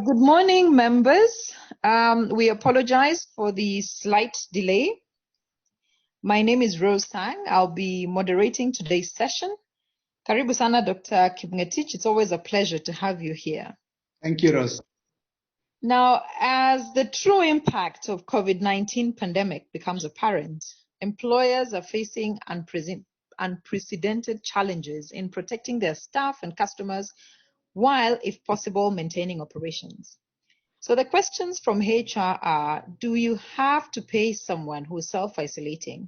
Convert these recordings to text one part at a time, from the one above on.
Good morning, members. We apologize for the slight delay. My name is Rose Tang. I'll be moderating today's session. Karibu sana, Dr. Kipng'etich. It's always a pleasure to have you here. Thank you, Rose. Now, as the true impact of COVID-19 pandemic becomes apparent, employers are facing unprecedented challenges in protecting their staff and customers while, if possible, maintaining operations. So the questions from HR are, do you have to pay someone who is self-isolating?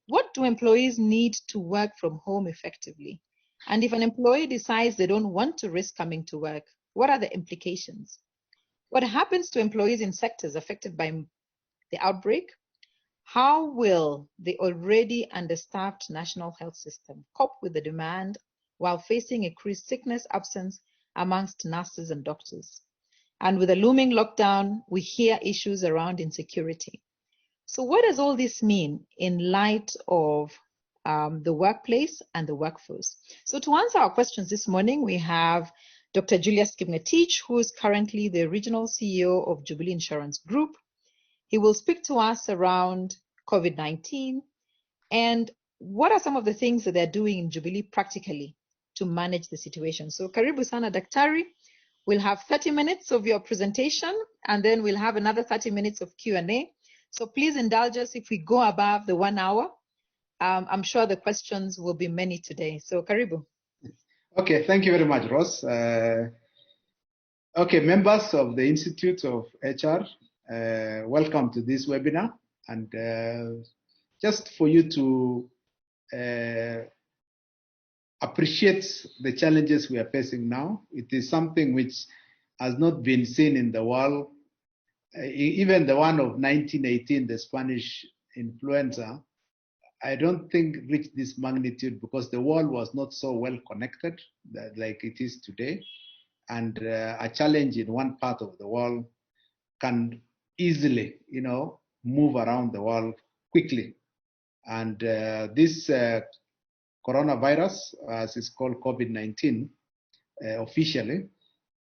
What do employees need to work from home effectively? And if an employee decides they don't want to risk coming to work, what are the implications? What happens to employees in sectors affected by the outbreak? How will the already understaffed national health system cope with the demand while facing increased sickness absence amongst nurses and doctors? And with a looming lockdown, we hear issues around insecurity. So what does all this mean in light of the workplace and the workforce? So to answer our questions this morning, we have Dr. Julius Kipng'etich, who is currently the Regional CEO of Jubilee Insurance Group. He will speak to us around COVID-19 and what are some of the things that they're doing in Jubilee practically to manage the situation. So karibu sana, Daktari. We'll have 30 minutes of your presentation, and then we'll have another 30 minutes of Q&A. So please indulge us if we go above the 1 hour. I'm sure the questions will be many today. So karibu. Okay, thank you very much, Ross. Okay, members of the Institute of HR, welcome to this webinar. And just for you to appreciate the challenges we are facing now. It is something which has not been seen in the world. Even the one of 1918, the Spanish influenza, I don't think reached this magnitude because the world was not so well connected like it is today. And a challenge in one part of the world can easily, move around the world quickly. And this coronavirus, as it's called COVID-19 officially,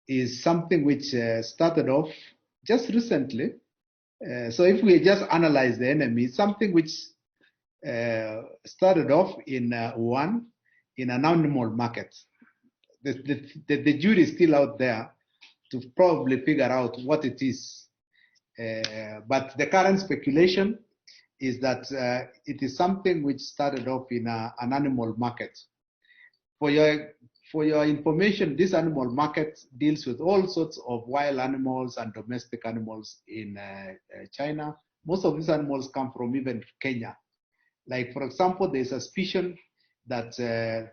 is something which started off just recently. So if we just analyze the enemy, something which started off in Wuhan in an animal market. The jury is still out there to probably figure out what it is. But the current speculation is that it is something which started off in an animal market. For your information, this animal market deals with all sorts of wild animals and domestic animals in China. Most of these animals come from even Kenya. Like, for example, there's suspicion that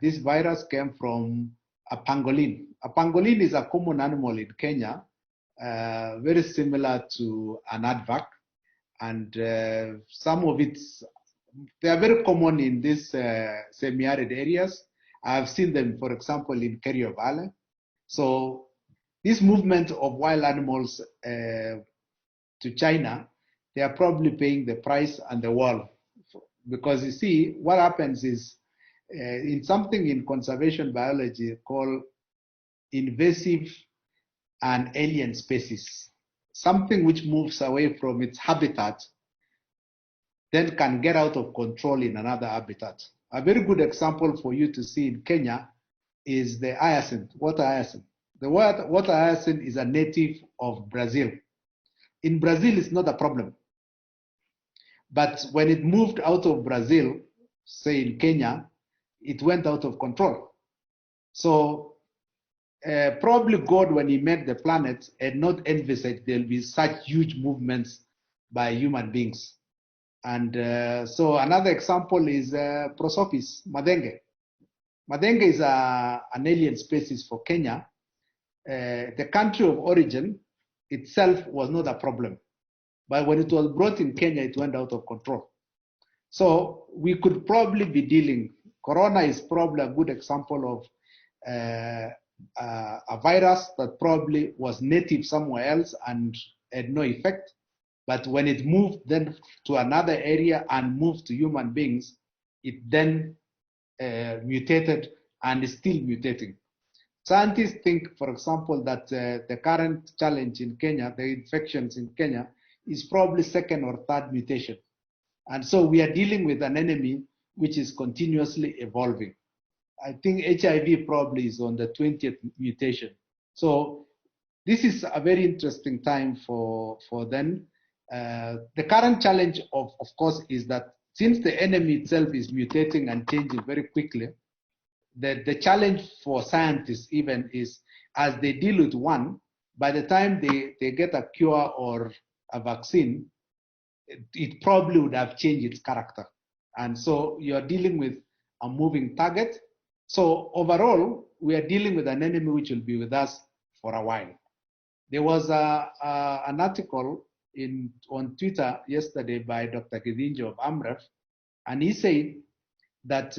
this virus came from a pangolin. A pangolin is a common animal in Kenya, very similar to an aardvark. And some of they are very common in these semi-arid areas. I've seen them, for example, in Kerio Valley. So this movement of wild animals to China, they are probably paying the price and the world. Because you see, what happens is in something in conservation biology called invasive and alien species. Something which moves away from its habitat then can get out of control in another habitat. A very good example for you to see in Kenya is the hyacinth, water hyacinth. The water hyacinth is a native of Brazil. In Brazil, it's not a problem. But when it moved out of Brazil, say in Kenya, it went out of control. So probably God, when he made the planet, had not envisaged there'll be such huge movements by human beings. And so another example is Prosopis, Madenge. Madenge is an alien species for Kenya. The country of origin itself was not a problem. But when it was brought in Kenya, it went out of control. So we could probably be dealing, Corona is probably a good example of a virus that probably was native somewhere else and had no effect. But when it moved then to another area and moved to human beings, it then mutated and is still mutating. Scientists think, for example, that the current challenge in Kenya, the infections in Kenya, is probably second or third mutation. And so we are dealing with an enemy which is continuously evolving. I think HIV probably is on the 20th mutation. So this is a very interesting time for them. The current challenge, of course, is that since the enemy itself is mutating and changing very quickly, the challenge for scientists even is as they deal with one, by the time they get a cure or a vaccine, it probably would have changed its character. And so you're dealing with a moving target. So overall, we are dealing with an enemy which will be with us for a while. There was an article on Twitter yesterday by Dr. Kipng'etich of Ihrm, and he said that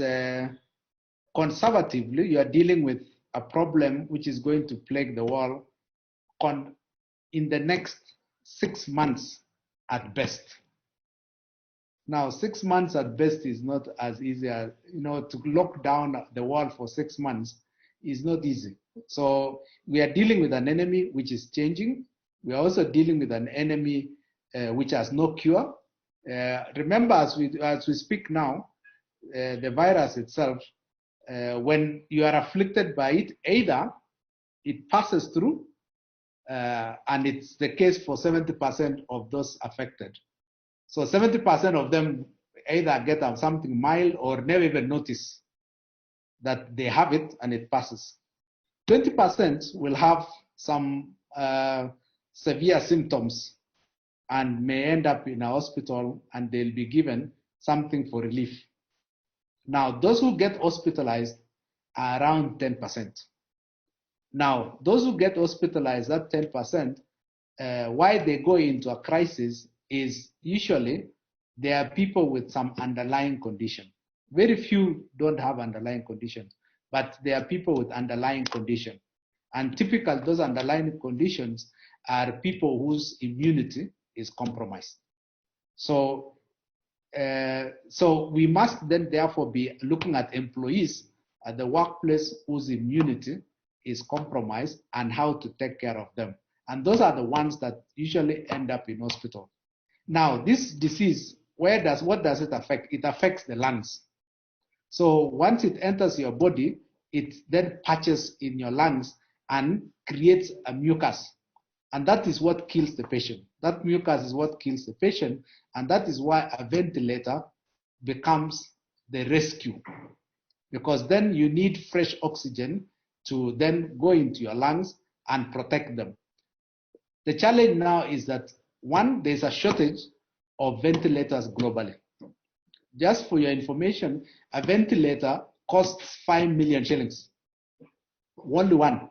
conservatively, you are dealing with a problem which is going to plague the world in the next 6 months at best. Now, 6 months at best is not as easy as, to lock down the world for 6 months is not easy. So we are dealing with an enemy which is changing. We are also dealing with an enemy which has no cure. Remember, as we speak now, the virus itself, when you are afflicted by it, either it passes through, and it's the case for 70% of those affected. So 70% of them either get something mild or never even notice that they have it and it passes. 20% will have some severe symptoms and may end up in a hospital, and they'll be given something for relief. Now, those who get hospitalized are around 10%. Now, those who get hospitalized, that 10%, why they go into a crisis is usually there are people with some underlying condition. Very few don't have underlying conditions, but there are people with underlying condition. And typical those underlying conditions are people whose immunity is compromised. So we must then therefore be looking at employees at the workplace whose immunity is compromised and how to take care of them. And those are the ones that usually end up in hospital. Now, this disease, what does it affect? It affects the lungs. So once it enters your body, it then patches in your lungs and creates a mucus. And that is what kills the patient. That mucus is what kills the patient. And that is why a ventilator becomes the rescue. Because then you need fresh oxygen to then go into your lungs and protect them. The challenge now is that, one, there's a shortage of ventilators globally. Just for your information, a ventilator costs 5 million shillings. Only one.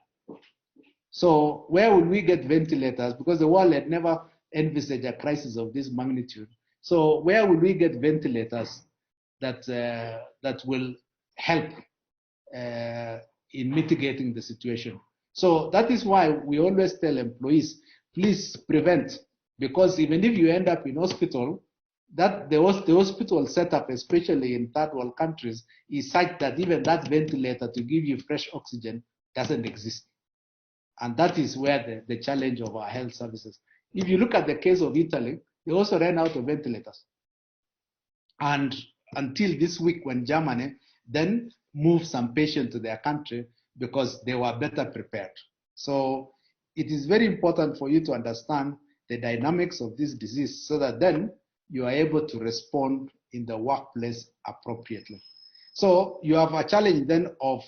So where will we get ventilators? Because the world had never envisaged a crisis of this magnitude. So where will we get ventilators that will help in mitigating the situation? So that is why we always tell employees, please prevent, because even if you end up in hospital, that the hospital setup, especially in third world countries, is such that even that ventilator to give you fresh oxygen doesn't exist. And that is where the challenge of our health services. If you look at the case of Italy, they also ran out of ventilators. And until this week, when Germany then moved some patients to their country because they were better prepared. So it is very important for you to understand the dynamics of this disease so that then you are able to respond in the workplace appropriately. So you have a challenge then of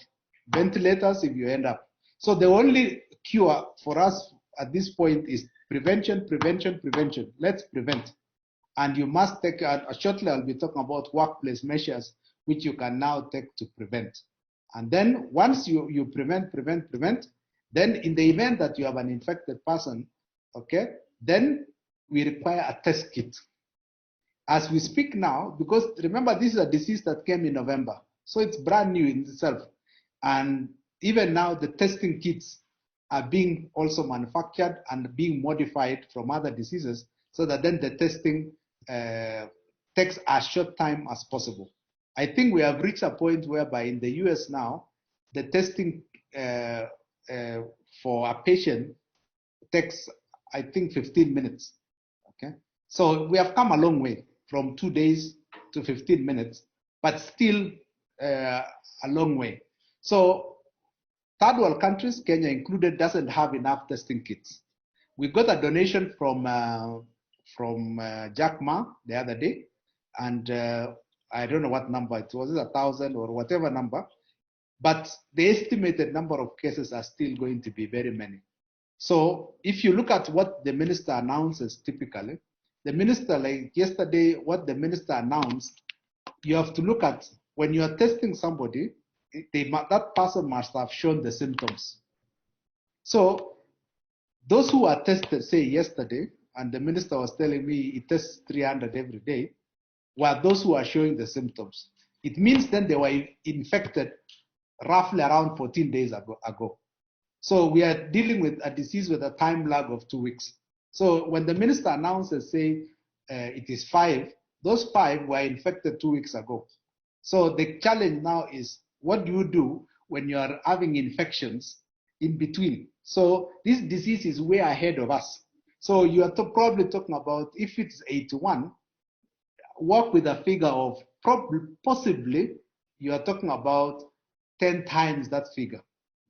ventilators if you end up. So the only cure for us at this point is prevention, prevention, prevention. Let's prevent. And you must take, shortly I'll be talking about workplace measures which you can now take to prevent. And then once you prevent, then in the event that you have an infected person, okay, then we require a test kit. As we speak now, because remember this is a disease that came in November, so it's brand new in itself. And even now the testing kits are being also manufactured and being modified from other diseases so that then the testing takes as short time as possible. I think we have reached a point whereby in the US now, the testing for a patient takes, I think, 15 minutes. Okay, so we have come a long way from 2 days to 15 minutes, but still a long way. So third world countries, Kenya included, doesn't have enough testing kits. We got a donation from Jack Ma the other day, and I don't know what number it was, 1,000 or whatever number, but the estimated number of cases are still going to be very many. So if you look at what the minister announces typically, the minister, like yesterday, what the minister announced, you have to look at when you are testing somebody, that person must have shown the symptoms. So those who are tested, say yesterday, and the minister was telling me he tests 300 every day, were those who are showing the symptoms. It means then they were infected roughly around 14 days ago. So we are dealing with a disease with a time lag of 2 weeks. So when the minister announces, say, it is 5, those 5 were infected 2 weeks ago. So the challenge now is, what do you do when you are having infections in between? So this disease is way ahead of us. So you are probably talking about, if it's 81, work with a figure of possibly you are talking about 10 times that figure.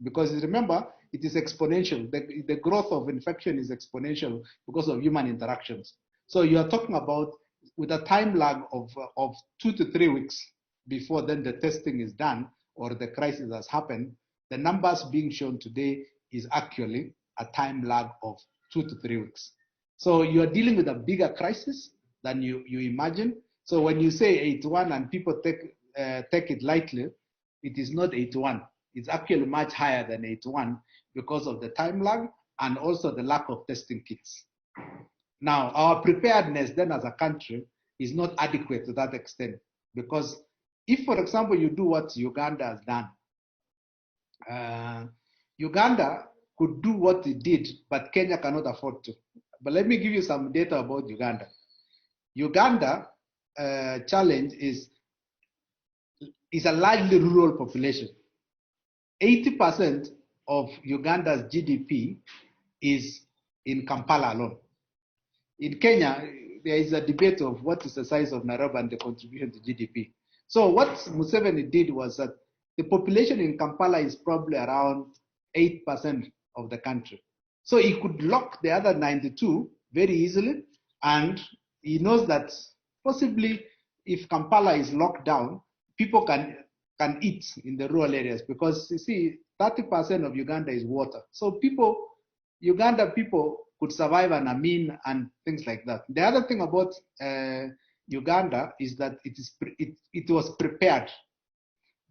Because remember, it is exponential. The growth of infection is exponential because of human interactions. So you are talking about with a time lag of 2 to 3 weeks before then the testing is done or the crisis has happened. The numbers being shown today is actually a time lag of 2 to 3 weeks. So you are dealing with a bigger crisis than you imagine. So when you say 81 and people take it lightly, it is not 81. It's actually much higher than 81 because of the time lag and also the lack of testing kits. Now, our preparedness then as a country is not adequate to that extent, because if, for example, you do what Uganda has done, Uganda could do what it did, but Kenya cannot afford to. But let me give you some data about Uganda. Uganda challenge is a largely rural population. 80% of Uganda's GDP is in Kampala alone. In Kenya, there is a debate of what is the size of Nairobi and the contribution to GDP. So what Museveni did was that the population in Kampala is probably around 8% of the country. So he could lock the other 92 very easily, and he knows that possibly if Kampala is locked down, people can eat in the rural areas, because you see 30% of Uganda is water. So Uganda people could survive on Amin and things like that. The other thing about Uganda is that it was prepared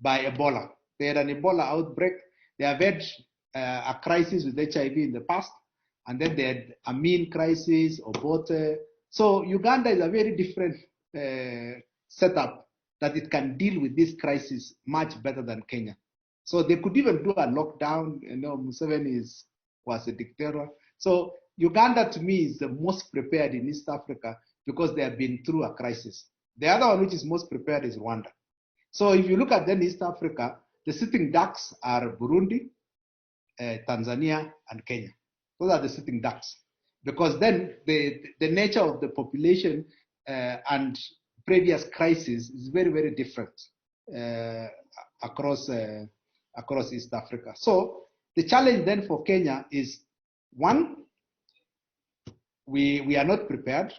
by Ebola. They had an Ebola outbreak. They have had a crisis with HIV in the past, and then they had Amin crisis, Obote. So Uganda is a very different setup that it can deal with this crisis much better than Kenya. So they could even do a lockdown. You know, Museveni was a dictator. So Uganda, to me, is the most prepared in East Africa because they have been through a crisis. The other one which is most prepared is Rwanda. So if you look at then East Africa, the sitting ducks are Burundi, Tanzania, and Kenya. Those are the sitting ducks. Because then the nature of the population and previous crises is very, very different across East Africa. So the challenge then for Kenya is, one, we are not prepared.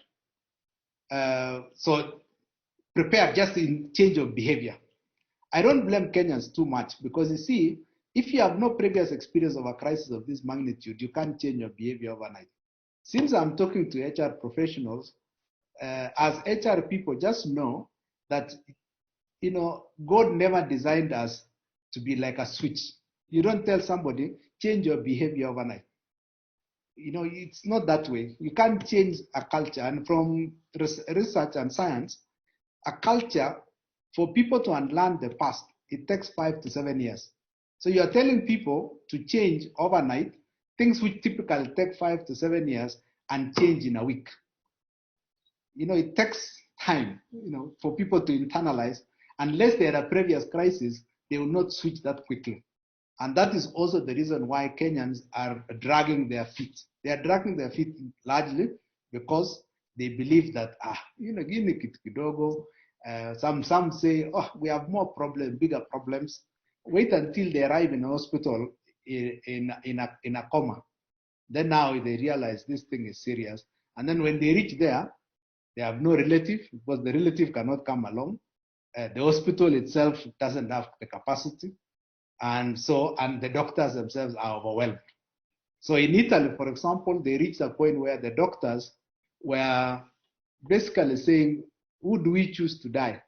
So prepared just in change of behavior. I don't blame Kenyans too much, because you see, if you have no previous experience of a crisis of this magnitude, you can't change your behavior overnight. Since I'm talking to HR professionals, as HR people, just know that, you know, God never designed us to be like a switch. You don't tell somebody, change your behavior overnight. You know, it's not that way. You can't change a culture. And from research and science, a culture, for people to unlearn the past, it takes 5 to 7 years. So you are telling people to change overnight things which typically take 5 to 7 years and change in a week. You know, it takes time, you know, for people to internalize. Unless they had a previous crisis, they will not switch that quickly. And that is also the reason why Kenyans are dragging their feet. They are dragging their feet largely because they believe that, gini kitu kidogo. Some say, oh, we have more problems, bigger problems. Wait until they arrive in a hospital in a coma. Then now they realize this thing is serious. And then when they reach there, they have no relative because the relative cannot come along. The hospital itself doesn't have the capacity. And the doctors themselves are overwhelmed. So in Italy, for example, they reached a point where the doctors were basically saying, who do we choose to die?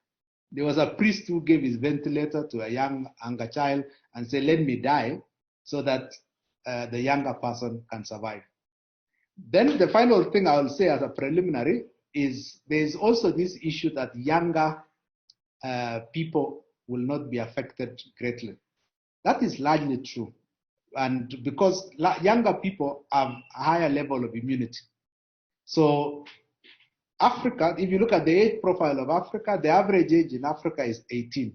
There was a priest who gave his ventilator to a younger child and said, let me die so that the younger person can survive. Then the final thing I will say as a preliminary is there's also this issue that younger people will not be affected greatly. That is largely true. And because younger people have a higher level of immunity. So Africa, if you look at the age profile of Africa, the average age in Africa is 18.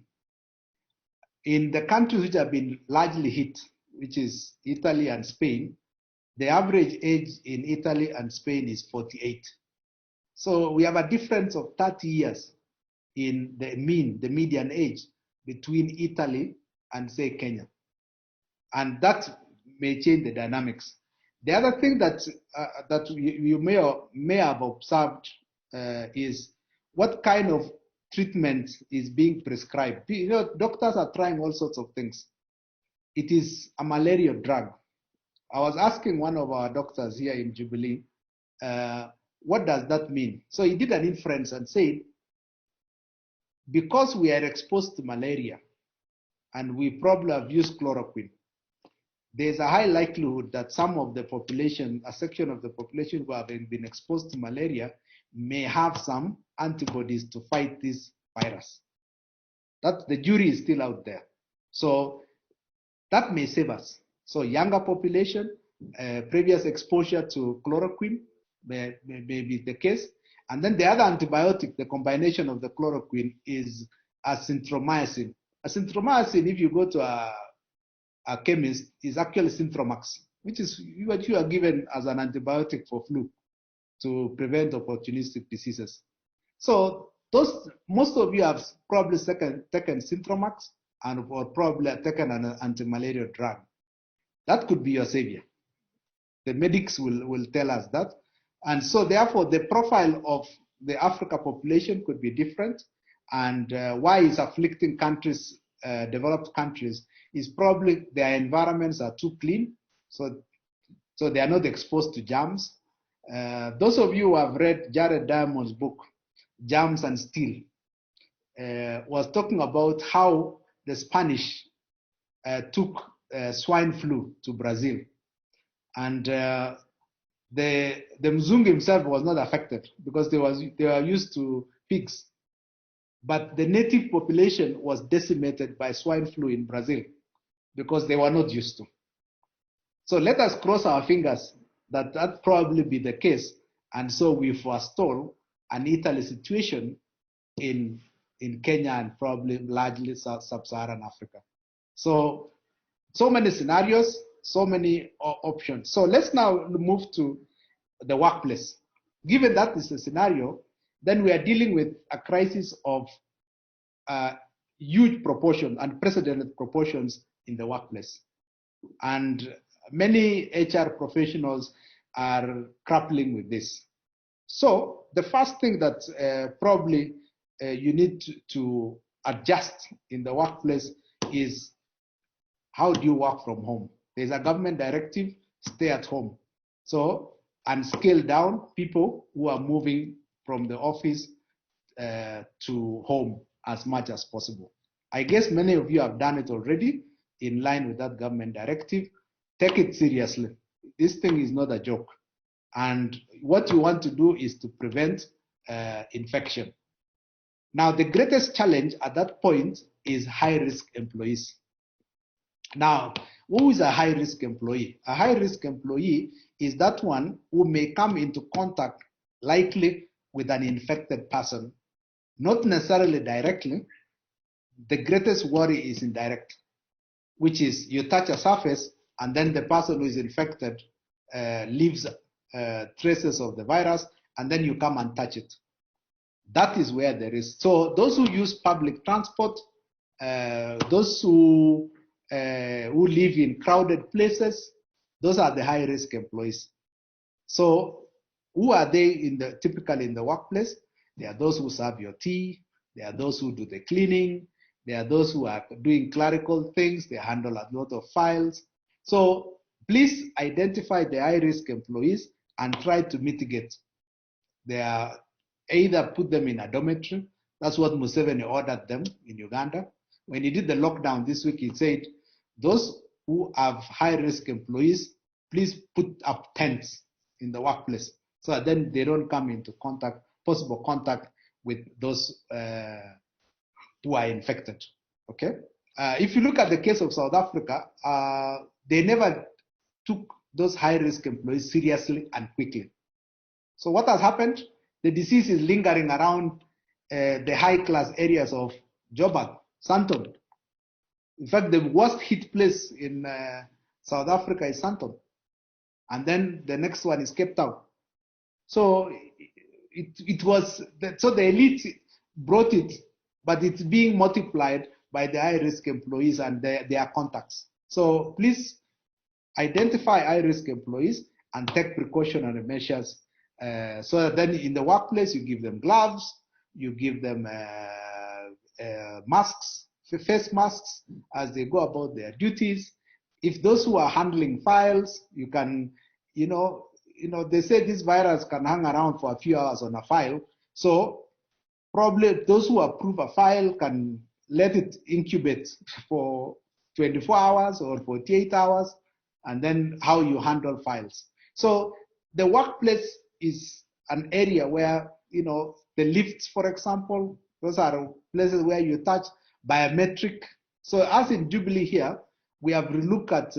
In the countries which have been largely hit, which is Italy and Spain, the average age in Italy and Spain is 48. So we have a difference of 30 years in the median age between Italy and, say, Kenya. And that may change the dynamics. The other thing that you may have observed is what kind of treatment is being prescribed. You know, doctors are trying all sorts of things. It is a malaria drug. I was asking one of our doctors here in Jubilee, what does that mean? So he did an inference and said, because we are exposed to malaria and we probably have used chloroquine, there's a high likelihood that some of the population, a section of the population who have been exposed to malaria may have some antibodies to fight this virus. That the jury is still out there. So that may save us. So younger population, previous exposure to chloroquine may be the case. And then the other antibiotic, the combination of the chloroquine, is azithromycin. Azithromycin, if you go to a chemist, is actually Synthromax, which is what you are given as an antibiotic for flu to prevent opportunistic diseases. So most of you have probably taken Synthromax or probably taken an anti-malaria drug. That could be your savior. The medics will tell us that. And so therefore the profile of the Africa population could be different. And why it's afflicting countries, developed countries, is probably their environments are too clean. So they are not exposed to germs. Those of you who have read Jared Diamond's book, Germs and Steel, was talking about how the Spanish took swine flu to Brazil. And the Mzungu himself was not affected because they were used to pigs. But the native population was decimated by swine flu in Brazil because they were not used to. So let us cross our fingers that probably be the case. And so we forestall an Italy situation in Kenya and probably largely sub-Saharan Africa. So many scenarios, so many options. So let's now move to the workplace. Given that is a scenario, then we are dealing with a crisis of huge proportions, unprecedented proportions in the workplace. And many HR professionals are grappling with this. So the first thing that probably you need to adjust in the workplace is, how do you work from home? There's a government directive, stay at home. So, and scale down people who are moving from the office to home as much as possible. I guess many of you have done it already in line with that government directive. Take it seriously. This thing is not a joke. And what you want to do is to prevent infection. Now, the greatest challenge at that point is high-risk employees. Now, who is a high-risk employee? A high-risk employee is that one who may come into contact likely with an infected person, not necessarily directly. The greatest worry is indirect. which is you touch a surface and then the person who is infected leaves traces of the virus, and then you come and touch it. That is where there is. So those who use public transport, those who live in crowded places, those are the high-risk employees. So who are they typically in the workplace? They are those who serve your tea. They are those who do the cleaning. They are those who are doing clerical things. They handle a lot of files. So please identify the high-risk employees and try to mitigate. They are either put them in a dormitory. That's what Museveni ordered them in Uganda. When he did the lockdown this week, he said, those who have high-risk employees, please put up tents in the workplace so that then they don't come into possible contact with those who are infected. Okay. If you look at the case of South Africa, they never took those high-risk employees seriously and quickly. So what has happened? The disease is lingering around the high-class areas of Joburg, Sandton. In fact, the worst hit place in South Africa is Sandton. And then the next one is Cape Town. So so the elite brought it, but it's being multiplied by the high-risk employees and their contacts. So please identify high-risk employees and take precautionary measures so that then in the workplace you give them gloves, you give them masks, face masks as they go about their duties. If those who are handling files, you can, they say this virus can hang around for a few hours on a file. So probably those who approve a file can let it incubate for 24 hours or 48 hours, and then how you handle files. So the workplace is an area where, the lifts, for example, those are places where you touch biometric. So as in Jubilee here, we have relooked at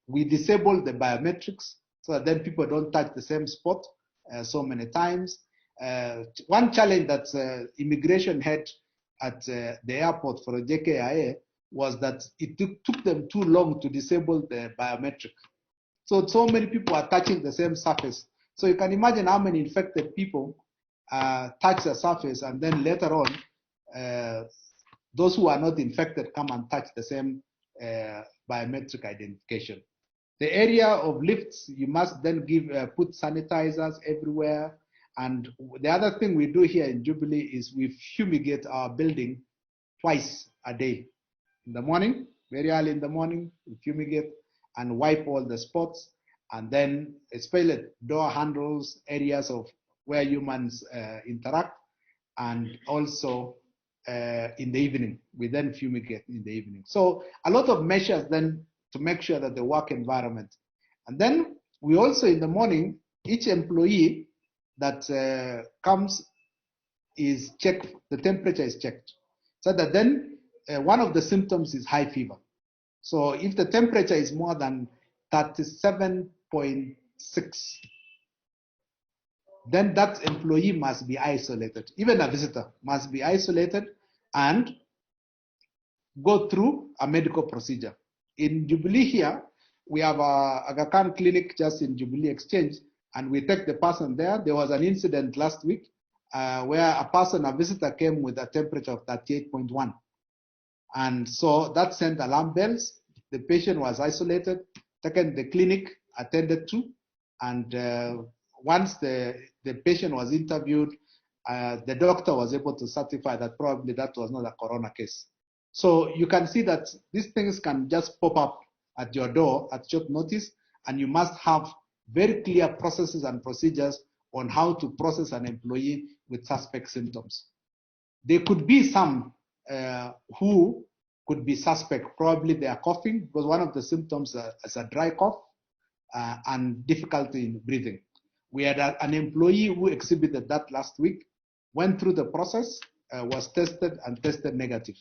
we disabled the biometrics so that then people don't touch the same spot so many times. One challenge that immigration had at the airport for JKIA was that it took them too long to disable the biometric. So many people are touching the same surface. So you can imagine how many infected people touch the surface, and then later on, those who are not infected come and touch the same biometric identification. The area of lifts, you must then put sanitizers everywhere. And the other thing we do here in Jubilee is we fumigate our building twice a day. In the morning, very early in the morning, we fumigate and wipe all the spots. And then especially door handles, areas of where humans interact, and also in the evening. We then fumigate in the evening. So a lot of measures then to make sure that the work environment. And then we also in the morning, each employee that comes is checked, the temperature is checked. So that then one of the symptoms is high fever. So if the temperature is more than 37.6, then that employee must be isolated. Even a visitor must be isolated and go through a medical procedure. In Jubilee here, we have a Aga Khan clinic just in Jubilee Exchange, and we take the person there. There was an incident last week where a visitor came with a temperature of 38.1. And so that sent alarm bells. The patient was isolated, taken to the clinic, attended to, and once the patient was interviewed, the doctor was able to certify that probably that was not a corona case. So you can see that these things can just pop up at your door at short notice, and you must have very clear processes and procedures on how to process an employee with suspect symptoms. There could be some who could be suspect. Probably they are coughing, because one of the symptoms is a dry cough and difficulty in breathing. We had an employee who exhibited that last week, went through the process, was tested and tested negative.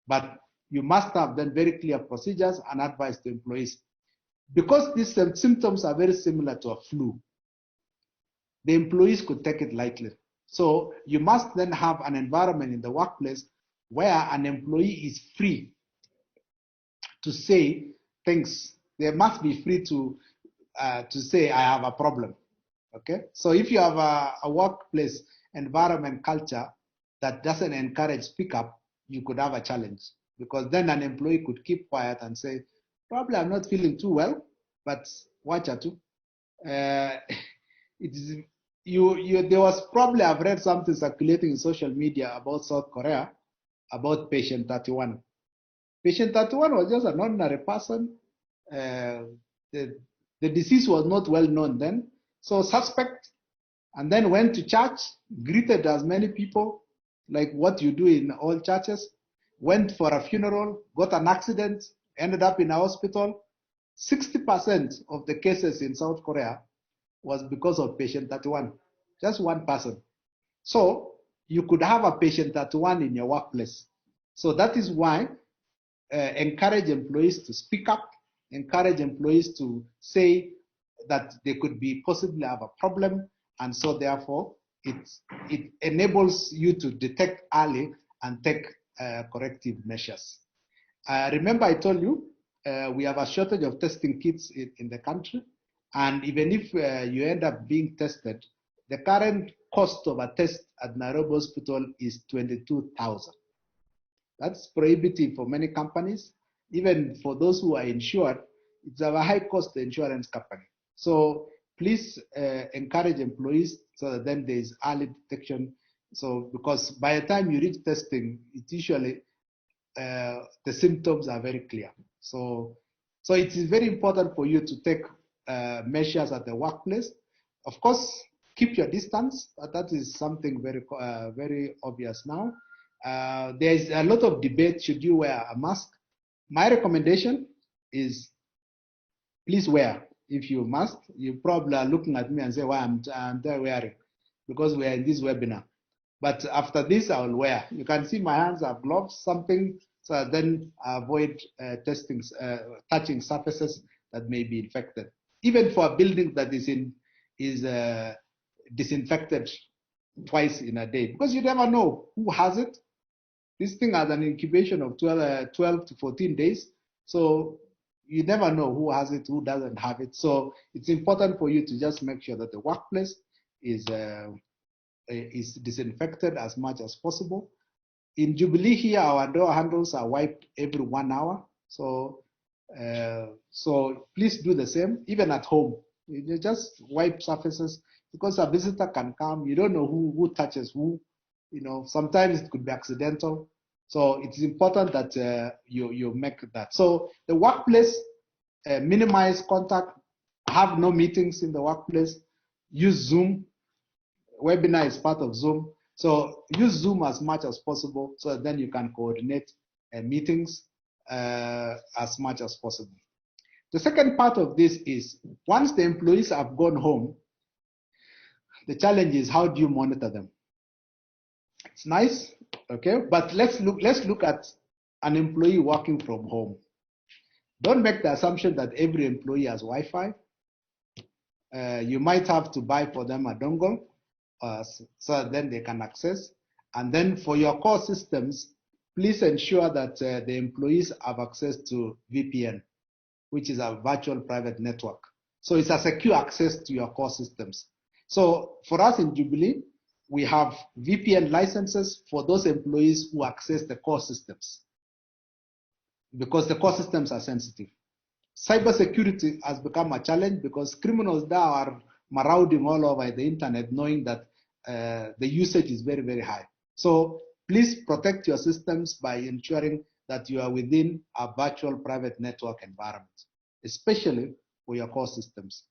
But you must have then very clear procedures and advice to employees. Because these symptoms are very similar to a flu, the employees could take it lightly. So you must then have an environment in the workplace where an employee is free to say things. They must be free to say, I have a problem. Okay, so if you have a workplace environment culture that doesn't encourage speak up, you could have a challenge, because then an employee could keep quiet and say, probably I'm not feeling too well, but watch out. There was probably, I've read something circulating in social media about South Korea, about patient 31. Patient 31 was just an ordinary person. The disease was not well known then. So suspect, and then went to church, greeted as many people, like what you do in all churches, went for a funeral, got an accident, ended up in a hospital. 60% of the cases in South Korea was because of patient 31, just one person. So you could have a patient 31 in your workplace. So that is why encourage employees to speak up, encourage employees to say that they could be possibly have a problem, and so therefore it enables you to detect early and take corrective measures. Remember I told you we have a shortage of testing kits in the country, and even if you end up being tested, the current cost of a test at Nairobi Hospital is 22,000. That's prohibitive for many companies. Even for those who are insured, it's a high cost to insurance company. So please encourage employees so that then there is early detection. So because by the time you reach testing, it's usually the symptoms are very clear. So it is very important for you to take measures at the workplace. Of course, keep your distance. That is something very obvious now. There is a lot of debate, should you wear a mask? My recommendation is please wear. If you must, you probably are looking at me and say, why I'm there wearing, because we are in this webinar. But after this, I will wear. You can see my hands have gloves, something, so then avoid touching surfaces that may be infected. Even for a building that is disinfected twice in a day, because you never know who has it. This thing has an incubation of 12 to 14 days. So you never know who has it, who doesn't have it. So it's important for you to just make sure that the workplace is disinfected as much as possible. In Jubilee here, our door handles are wiped every 1 hour. So please do the same, even at home. You just wipe surfaces, because a visitor can come. You don't know who touches who. You know, sometimes it could be accidental. So it's important that you make that. So the workplace, minimize contact, have no meetings in the workplace, use Zoom. Webinar is part of Zoom. So use Zoom as much as possible, so that then you can coordinate meetings as much as possible. The second part of this is, once the employees have gone home, the challenge is, how do you monitor them? It's nice, okay, but let's look at an employee working from home. Don't make the assumption that every employee has Wi-Fi. You might have to buy for them a dongle, so then they can access. And then for your core systems, please ensure that the employees have access to VPN, which is a virtual private network. So it's a secure access to your core systems. So for us in Jubilee, we have VPN licenses for those employees who access the core systems, because the core systems are sensitive. Cybersecurity has become a challenge, because criminals now are marauding all over the internet, knowing that the usage is very, very high. So please protect your systems by ensuring that you are within a virtual private network environment, especially for your core systems.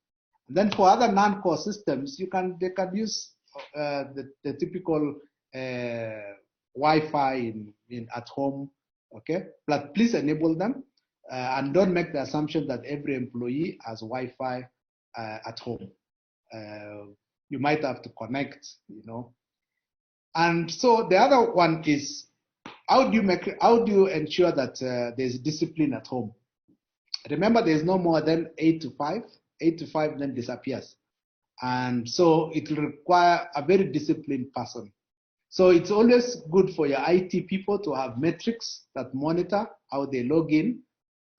And then for other non-core systems, they can use the typical Wi-Fi at home, okay? But please enable them, and don't make the assumption that every employee has Wi-Fi at home. You might have to connect, you know. And so the other one is, how do you ensure that there's discipline at home? Remember, there's no more than 8 to 5. 8 to 5 then disappears. And so it will require a very disciplined person. So it's always good for your IT people to have metrics that monitor how they log in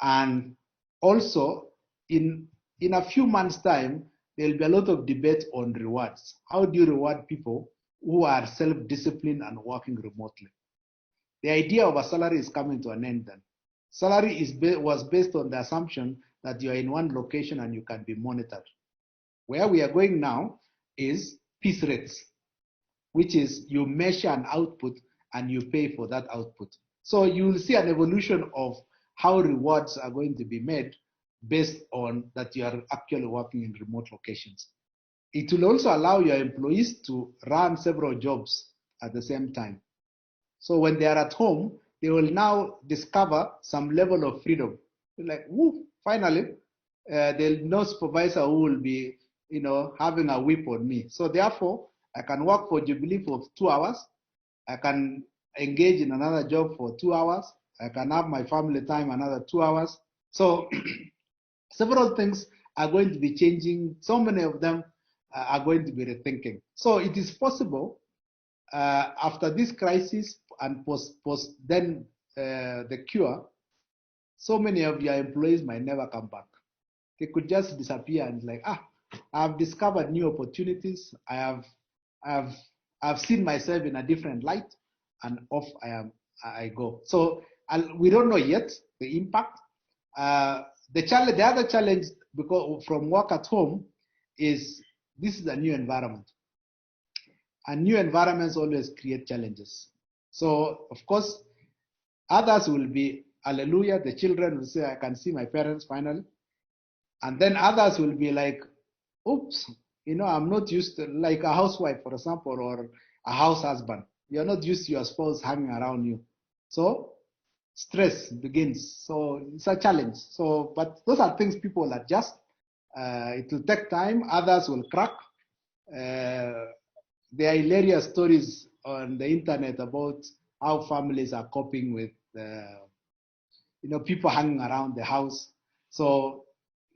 And also, in a few months' time, there'll be a lot of debate on rewards. How do you reward people who are self-disciplined and working remotely? The idea of a salary is coming to an end then. Salary was based on the assumption that you are in one location and you can be monitored. Where we are going now is piece rates, which is you measure an output and you pay for that output. So you will see an evolution of how rewards are going to be made based on that you are actually working in remote locations. It will also allow your employees to run several jobs at the same time. So when they are at home, they will now discover some level of freedom. They're like, woo, finally, there's no supervisor who will be, having a whip on me. So therefore, I can work for Jubilee for 2 hours. I can engage in another job for 2 hours. I can have my family time another 2 hours. So several things are going to be changing. So many of them are going to be rethinking. So it is possible after this crisis and post then the cure, so many of your employees might never come back. They could just disappear and like, I've discovered new opportunities. I've seen myself in a different light, and off I go. So we don't know yet the impact. The other challenge because from work at home is this is a new environment. And new environments always create challenges. So, of course, others will be, hallelujah, the children will say, I can see my parents finally. And then others will be like, oops, I'm not used to, like a housewife, for example, or a house husband. You're not used to your spouse hanging around you. So, stress begins. So, it's a challenge. So, but those are things people adjust. It will take time. Others will crack. There are hilarious stories on the internet about how families are coping with, people hanging around the house. So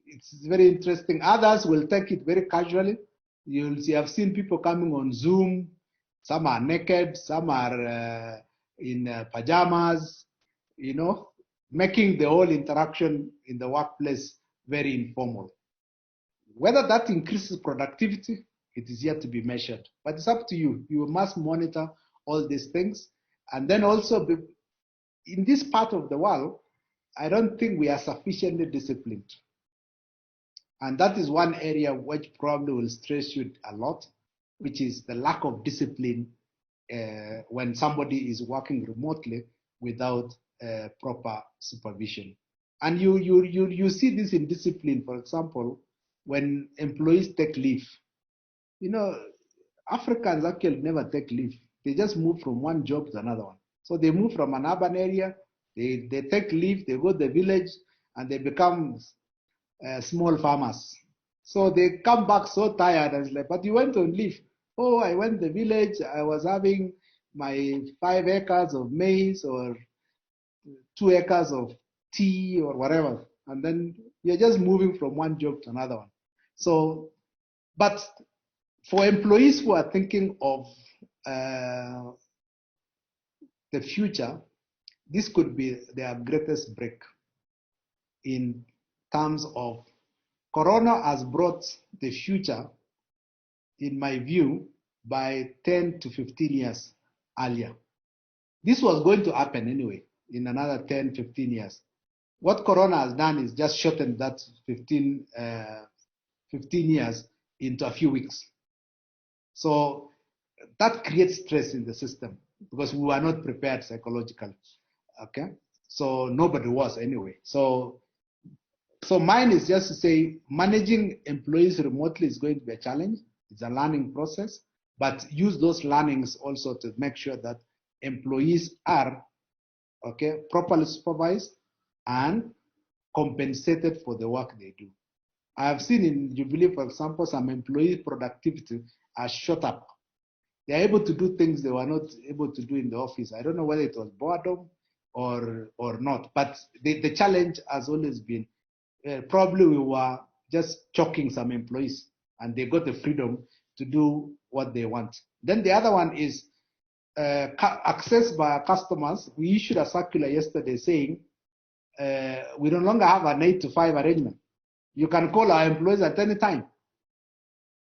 it's very interesting. Others will take it very casually. You'll see, I've seen people coming on Zoom. Some are naked, some are in pajamas, making the whole interaction in the workplace very informal. Whether that increases productivity, it is yet to be measured. But it's up to you. You must monitor all these things. And then also, in this part of the world, I don't think we are sufficiently disciplined. And that is one area which probably will stress you a lot, which is the lack of discipline when somebody is working remotely without proper supervision. And you see this in discipline, for example, when employees take leave. Africans actually never take leave. They just move from one job to another one. So they move from an urban area, they take leave, they go to the village, and they become small farmers. So they come back so tired and it's like, but you went on leave. Oh, I went to the village, I was having my 5 acres of maize or 2 acres of tea or whatever. And then you're just moving from one job to another one. So, but for employees who are thinking of the future, this could be their greatest break in terms of Corona has brought the future, in my view, by 10 to 15 years earlier. This was going to happen anyway in another 10, 15 years. What Corona has done is just shortened that 15 years into a few weeks. So that creates stress in the system because we were not prepared psychologically. Okay, so nobody was anyway. So mine is just to say managing employees remotely is going to be a challenge. It's a learning process, but use those learnings also to make sure that employees are properly supervised and compensated for the work they do. I have seen in Jubilee, for example, some employee productivity has shot up. They are able to do things they were not able to do in the office. I don't know whether it was boredom or not, but the challenge has always been probably we were just choking some employees and they got the freedom to do what they want. Then the other one is access by our customers. We issued a circular yesterday saying we no longer have an 8 to 5 arrangement. You can call our employees at any time.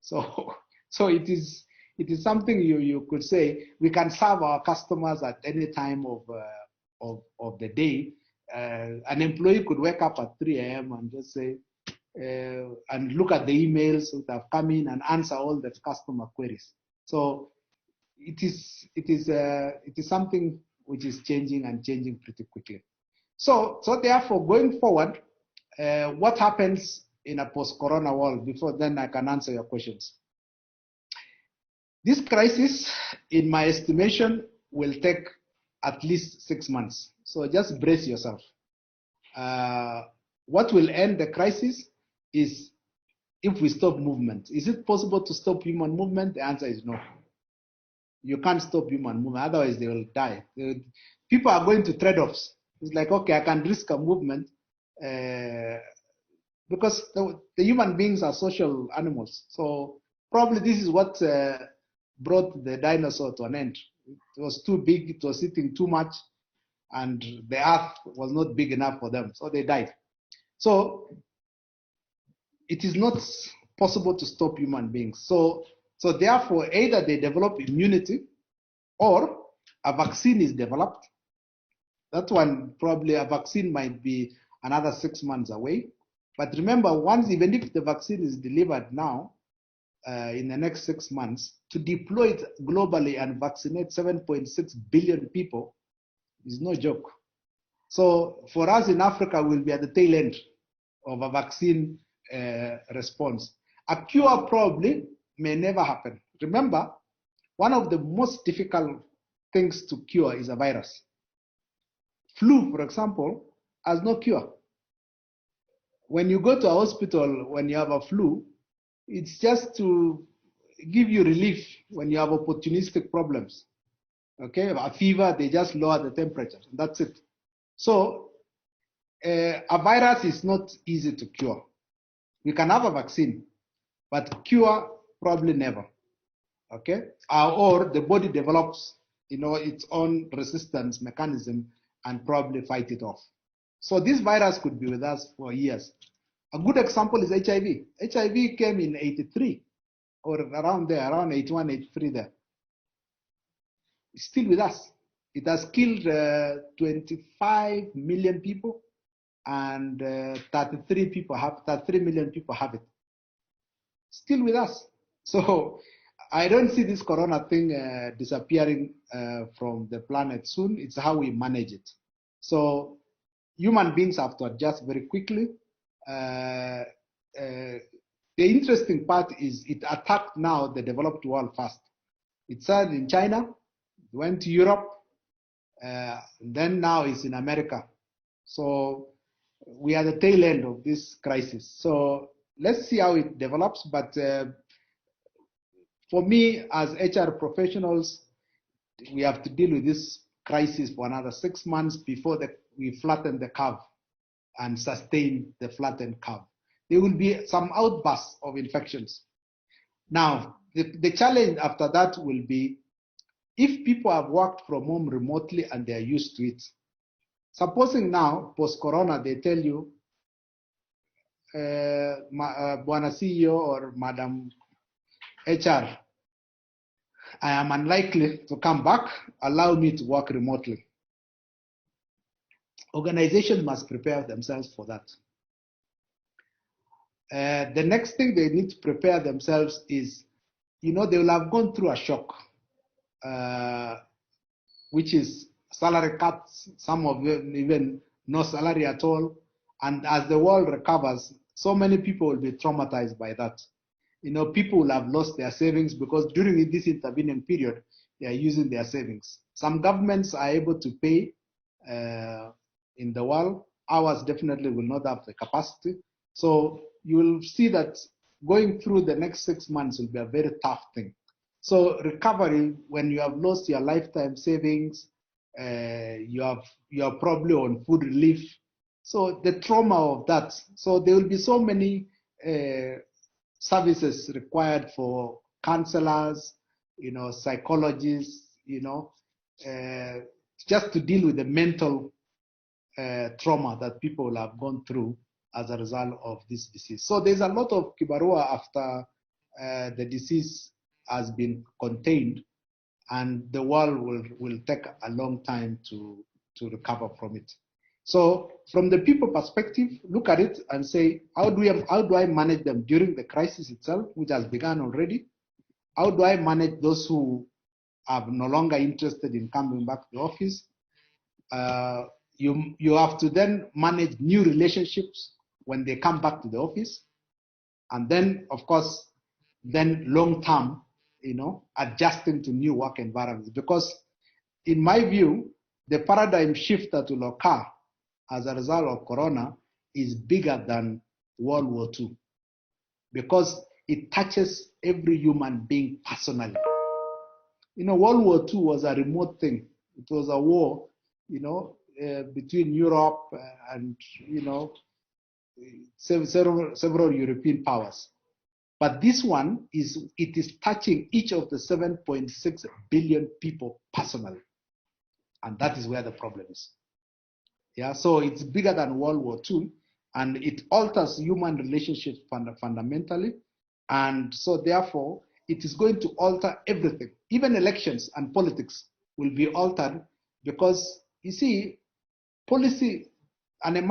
So, so it is something you could say we can serve our customers at any time of the day. An employee could wake up at 3 a.m. and just say, and look at the emails that have come in and answer all the customer queries. So it is something which is changing and changing pretty quickly. So therefore, going forward, what happens in a post-corona world? Before then, I can answer your questions. This crisis, in my estimation, will take at least 6 months. So just brace yourself. What will end the crisis is if we stop movement. Is it possible to stop human movement? The answer is no. You can't stop human movement, otherwise they will die. People are going to trade-offs. It's like, okay, I can risk a movement because the human beings are social animals. So probably this is what brought the dinosaur to an end. It was too big, it was eating too much, and the earth was not big enough for them, so they died. So it is not possible to stop human beings. So therefore, either they develop immunity or a vaccine is developed. That one, probably a vaccine might be another 6 months away. But remember, even if the vaccine is delivered now, in the next 6 months, to deploy it globally and vaccinate 7.6 billion people is no joke. So for us in Africa, we'll be at the tail end of a vaccine response. A cure probably may never happen. Remember, one of the most difficult things to cure is a virus. Flu, for example, has no cure. When you go to a hospital when you have a flu, it's just to give you relief when you have opportunistic problems. Okay, a fever, they just lower the temperature. That's it. So a virus is not easy to cure. We can have a vaccine, but cure probably never. Okay, or the body develops, its own resistance mechanism and probably fight it off. So this virus could be with us for years. A good example is HIV. HIV came in 83 or around there, around 81, 83 there. It's still with us. It has killed 25 million people and 33 million people have it. Still with us. So I don't see this corona thing disappearing from the planet soon. It's how we manage it. So human beings have to adjust very quickly. The interesting part is it attacked now the developed world first. It started in China, went to Europe, then now it's in America. So we are the tail end of this crisis. So let's see how it develops. But for me, as HR professionals, we have to deal with this crisis for another 6 months before we flatten the curve and sustain the flattened curve. There will be some outbursts of infections. Now, the challenge after that will be if people have worked from home remotely and they are used to it. Supposing now, post-corona, they tell you, Bwana CEO or Madam HR, I am unlikely to come back, allow me to work remotely. Organizations must prepare themselves for that. The next thing they need to prepare themselves is, they will have gone through a shock, which is salary cuts, some of them even no salary at all. And as the world recovers, so many people will be traumatized by that. People will have lost their savings because during this intervening period, they are using their savings. Some governments are able to pay in the world. Ours definitely will not have the capacity. So you will see that going through the next 6 months will be a very tough thing. So recovery, when you have lost your lifetime savings, you are probably on food relief. So the trauma of that. So there will be so many services required for counselors, psychologists, just to deal with the mental trauma that people have gone through as a result of this disease. So there's a lot of kibarua after the disease has been contained, and the world will take a long time to recover from it. So from the people perspective, look at it and say, how do I manage them during the crisis itself, which has begun already? How do I manage those who are no longer interested in coming back to the office? You have to then manage new relationships when they come back to the office. And then, of course, then long-term, adjusting to new work environments. Because in my view, the paradigm shift that will occur as a result of Corona is bigger than World War II, because it touches every human being personally. World War II was a remote thing. It was a war, between Europe and, several European powers. But this one is touching each of the 7.6 billion people personally. And that is where the problem is. Yeah, so it's bigger than World War II, and it alters human relationships fundamentally. And so therefore, it is going to alter everything. Even elections and politics will be altered, because you see, policy and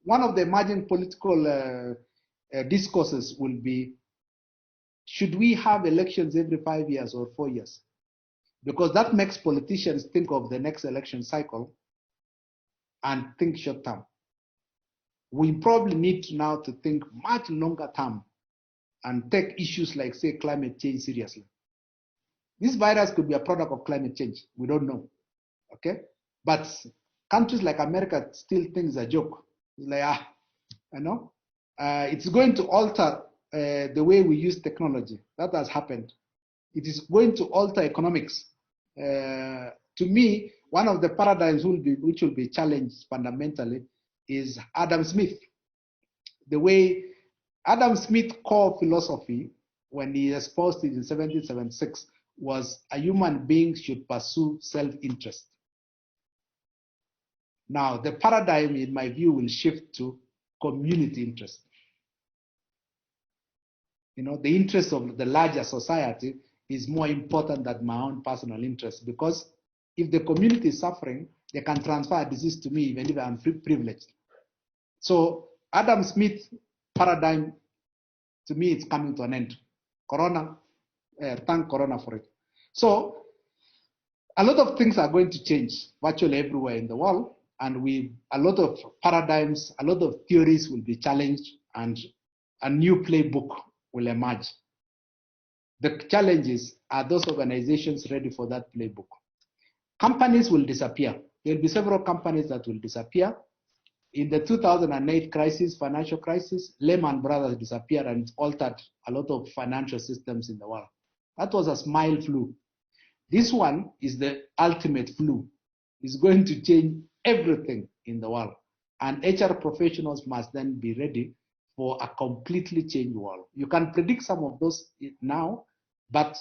one of the emerging political discourses will be, should we have elections every 5 years or 4 years? Because that makes politicians think of the next election cycle and think short term. We probably need now to think much longer term and take issues like, say, climate change seriously. This virus could be a product of climate change. We don't know, okay? But countries like America still think it's a joke. It's like, it's going to alter the way we use technology. That has happened. It is going to alter economics. To me, one of the paradigms which will be challenged fundamentally is Adam Smith. The way Adam Smith's core philosophy, when he espoused it in 1776, was a human being should pursue self-interest. Now, the paradigm, in my view, will shift to community interest. The interest of the larger society is more important than my own personal interest, because if the community is suffering, they can transfer a disease to me even if I'm privileged. So Adam Smith paradigm, to me, it's coming to an end. Corona, thank Corona for it. So a lot of things are going to change virtually everywhere in the world, and a lot of paradigms, a lot of theories will be challenged, and a new playbook will emerge. The challenge is, are those organizations ready for that playbook? Companies will disappear. There will be several companies that will disappear. In the 2008 crisis, financial crisis, Lehman Brothers disappeared, and it altered a lot of financial systems in the world. That was a smile flu. This one is the ultimate flu. It's going to change everything in the world. And HR professionals must then be ready for a completely changed world. You can predict some of those now, but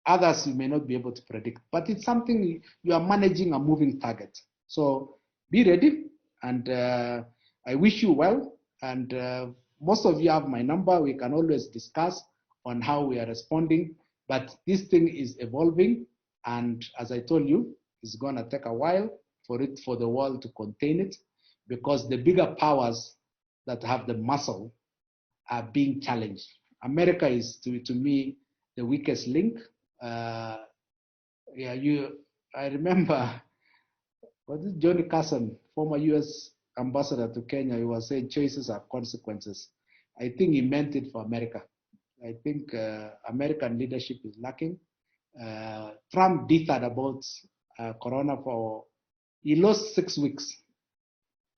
others you may not be able to predict. But it's something you are managing, a moving target. So be ready, and I wish you well. And most of you have my number. We can always discuss on how we are responding. But this thing is evolving, and as I told you, it's going to take a while for the world to contain it, because the bigger powers that have the muscle are being challenged. America is, to me, the weakest link. I remember, was it Johnny Carson, former U.S. ambassador to Kenya? He was saying choices are consequences. I think he meant it for America. I think American leadership is lacking. Trump dithered about Corona he lost 6 weeks.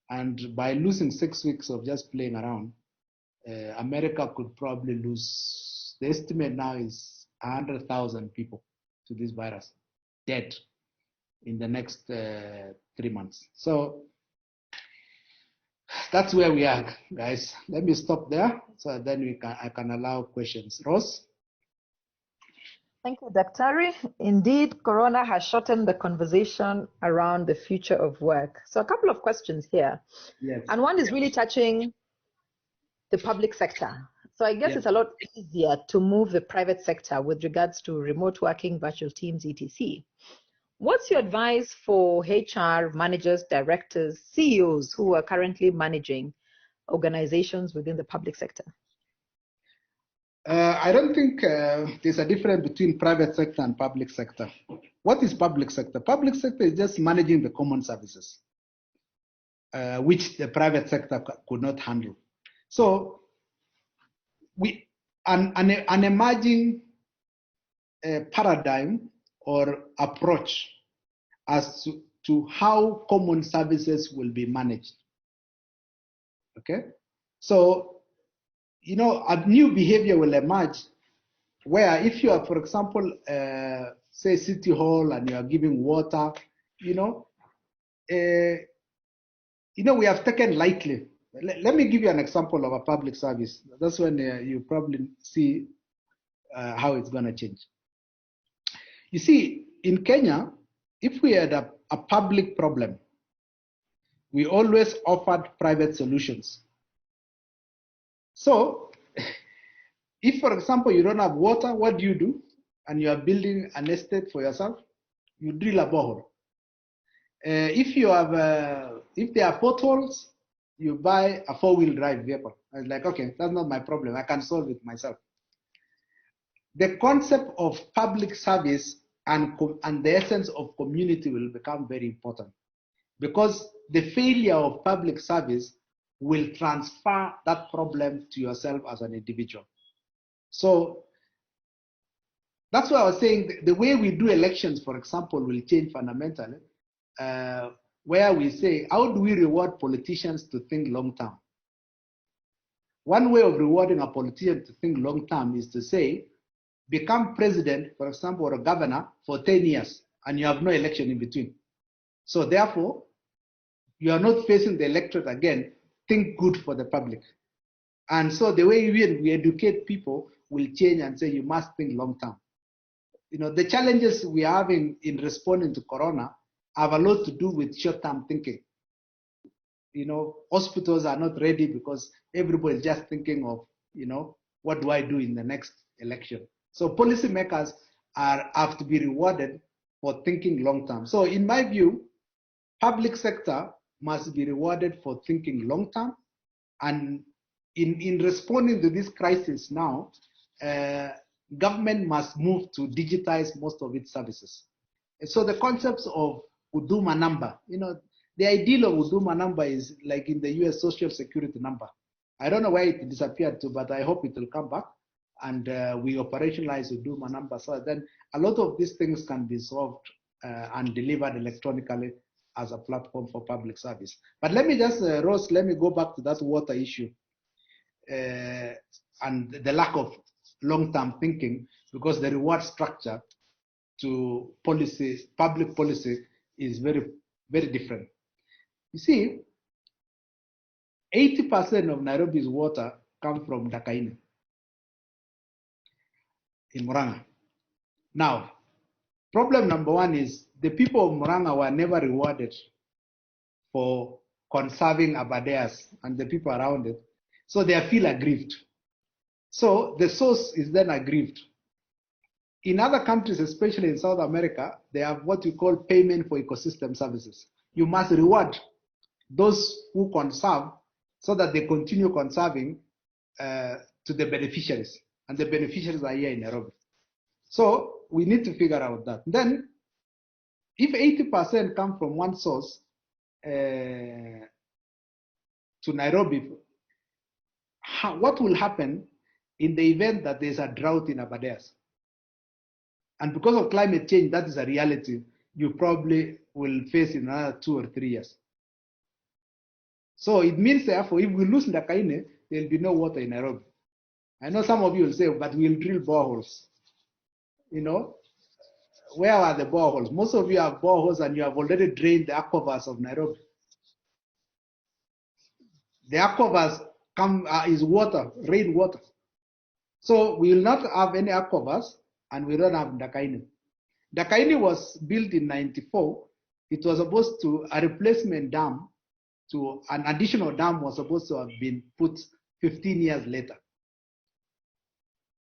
And by losing 6 weeks of just playing around, America could probably lose, the estimate now is 100,000 people to this virus dead in the next 3 months. So that's where we are, guys. Let me stop there, so then I can allow questions. Ross? Thank you, Dr. Indeed, Corona has shortened the conversation around the future of work. So a couple of questions here. Yes. And one is really touching the public sector. So I guess Yes. it's a lot easier to move the private sector with regards to remote working, virtual teams, etc. What's your advice for HR managers, directors, CEOs who are currently managing organizations within the public sector? I don't think there's a difference between private sector and public sector. What is public sector? Public sector is just managing the common services, which the private sector could not handle. So an emerging paradigm or approach as to how common services will be managed. Okay, so a new behavior will emerge where if you are, for example, say City Hall and you are giving water, we have taken lightly. Let me give you an example of a public service. That's when you probably see how it's going to change. You see, in Kenya, if we had a public problem, we always offered private solutions. So, if, for example, you don't have water, what do? And you are building an estate for yourself, you drill a borehole. If there are potholes, you buy a 4-wheel drive vehicle. I was like, okay, that's not my problem. I can solve it myself. The concept of public service and the essence of community will become very important, because the failure of public service will transfer that problem to yourself as an individual. So that's why I was saying the way we do elections, for example, will change fundamentally, where we say, how do we reward politicians to think long term? One way of rewarding a politician to think long term is to say, become president, for example, or a governor for 10 years, and you have no election in between. So therefore, you are not facing the electorate again. Think good for the public. And so the way we educate people will change and say you must think long term. The challenges we are having in responding to Corona have a lot to do with short term thinking. Hospitals are not ready because everybody is just thinking of, what do I do in the next election? So policymakers have to be rewarded for thinking long term. So in my view, public sector must be rewarded for thinking long term. And in responding to this crisis now, government must move to digitize most of its services. And so the concepts of Huduma number, the ideal of Huduma number is like in the US Social Security number. I don't know where it disappeared to, but I hope it will come back and we operationalize Huduma number. So then a lot of these things can be solved and delivered electronically as a platform for public service. But let me just, Rose, let me go back to that water issue and the lack of long-term thinking, because the reward structure to policy, public policy, is very, very different. You see, 80% of Nairobi's water comes from Dakaine in Murang'a. Now, problem number one is the people of Murang'a were never rewarded for conserving Abadeas and the people around it. So they feel aggrieved. So the source is then aggrieved. In other countries, especially in South America, they have what we call payment for ecosystem services. You must reward those who conserve so that they continue conserving to the beneficiaries. And the beneficiaries are here in Nairobi. So we need to figure out that. Then, if 80% come from one source to Nairobi, what will happen in the event that there's a drought in Abadeas? And because of climate change, that is a reality you probably will face in another 2 or 3 years. So it means, therefore, if we lose Ndakaine, there will be no water in Nairobi. I know some of you will say, but we'll drill boreholes. Where are the boreholes? Most of you have boreholes and you have already drained the aquifers of Nairobi. The aquifers is water, rainwater. So we will not have any aquifers, and we don't have Ndakaini. Ndakaini was built in 94. It was supposed to, a replacement dam to an additional dam was supposed to have been put 15 years later.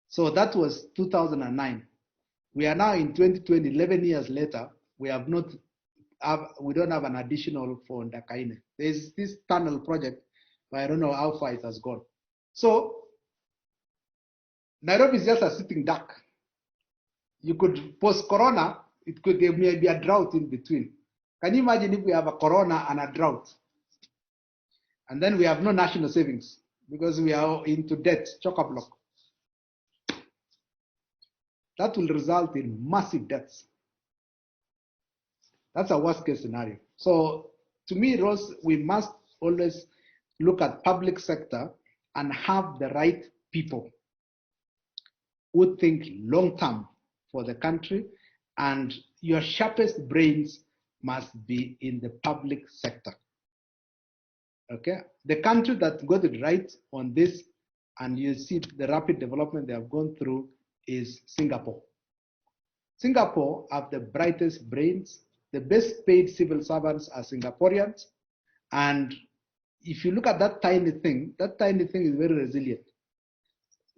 So that was 2009. We are now in 2020, 11 years later. We don't have an additional for Ndakaine. There's this tunnel project, but I don't know how far it has gone. So Nairobi is just a sitting duck. You could post-corona, there may be a drought in between. Can you imagine if we have a corona and a drought? And then we have no national savings because we are into debt, chock-a-block. That will result in massive debts. That's a worst case scenario. So to me, Rose, we must always look at public sector and have the right people who think long-term for the country, and your sharpest brains must be in the public sector. Okay? The country that got it right on this, and you see the rapid development they have gone through, is Singapore. Singapore have the brightest brains. The best paid civil servants are Singaporeans. And if you look at that tiny thing is very resilient.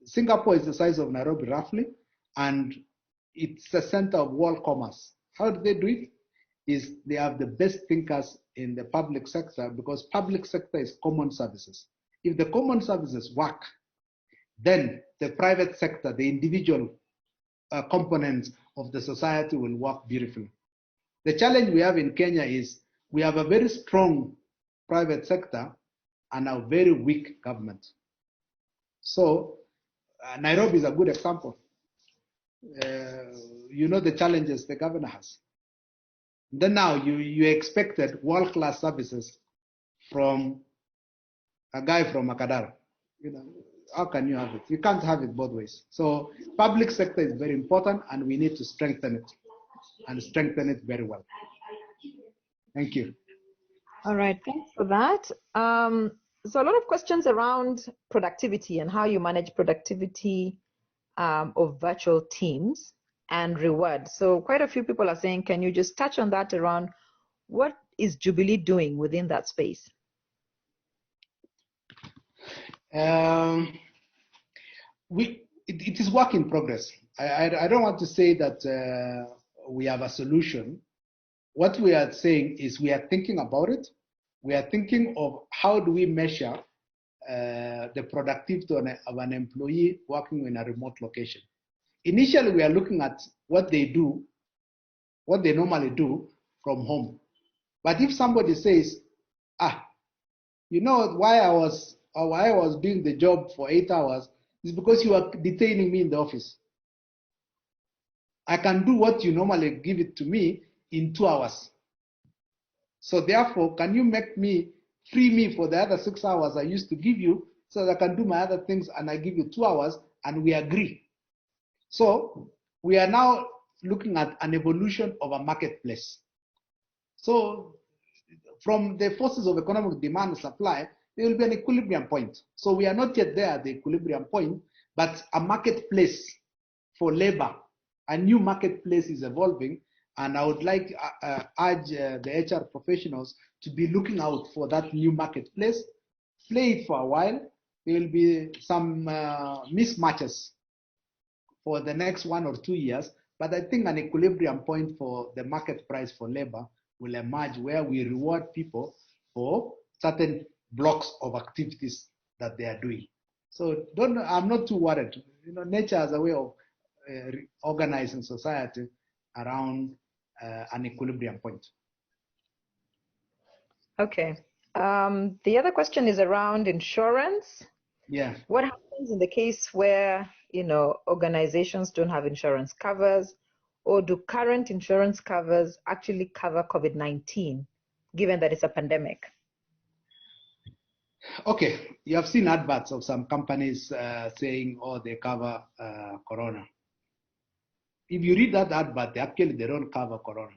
Singapore is the size of Nairobi roughly, and it's the center of world commerce. How do they do it? Is they have the best thinkers in the public sector, because public sector is common services. If the common services work, then the private sector, the individual components of the society will work beautifully. The challenge we have in Kenya is we have a very strong private sector and a very weak government. So Nairobi is a good example. You know the challenges the governor has. Then now you expected world-class services from a guy from Makadara. You know, how can you have it? You can't have it both ways. So public sector is very important, and we need to strengthen it, and strengthen it very well. Thank you. All right, thanks for that. So a lot of questions around productivity and how you manage productivity of virtual teams and reward. So quite a few people are saying, can you just touch on that around what is Jubilee doing within that space? It is work in progress. I don't want to say that we have a solution. What we are saying is we are thinking about it. We are thinking of how do we measure the productivity of an employee working in a remote location. Initially, we are looking at what they do, what they normally do from home. But if somebody says, you know why I was doing the job for 8 hours is because you are detaining me in the office. I can do what you normally give it to me in 2 hours. So therefore, can you free me for the other 6 hours I used to give you so that I can do my other things, and I give you 2 hours and we agree. So we are now looking at an evolution of a marketplace. So from the forces of economic demand and supply, there will be an equilibrium point. So we are not yet there at the equilibrium point, but a marketplace for labor, a new marketplace is evolving, and I would like to urge the HR professionals to be looking out for that new marketplace, play it for a while. There will be some mismatches for the next 1 or 2 years, but I think an equilibrium point for the market price for labor will emerge, where we reward people for certain blocks of activities that they are doing. So I'm not too worried. You know, nature has a way of organizing society around an equilibrium point. Okay. The other question is around insurance. Yeah. What happens in the case where, organizations don't have insurance covers, or do current insurance covers actually cover COVID-19, given that it's a pandemic? Okay, you have seen adverts of some companies saying, they cover corona. If you read that advert, actually they don't cover corona.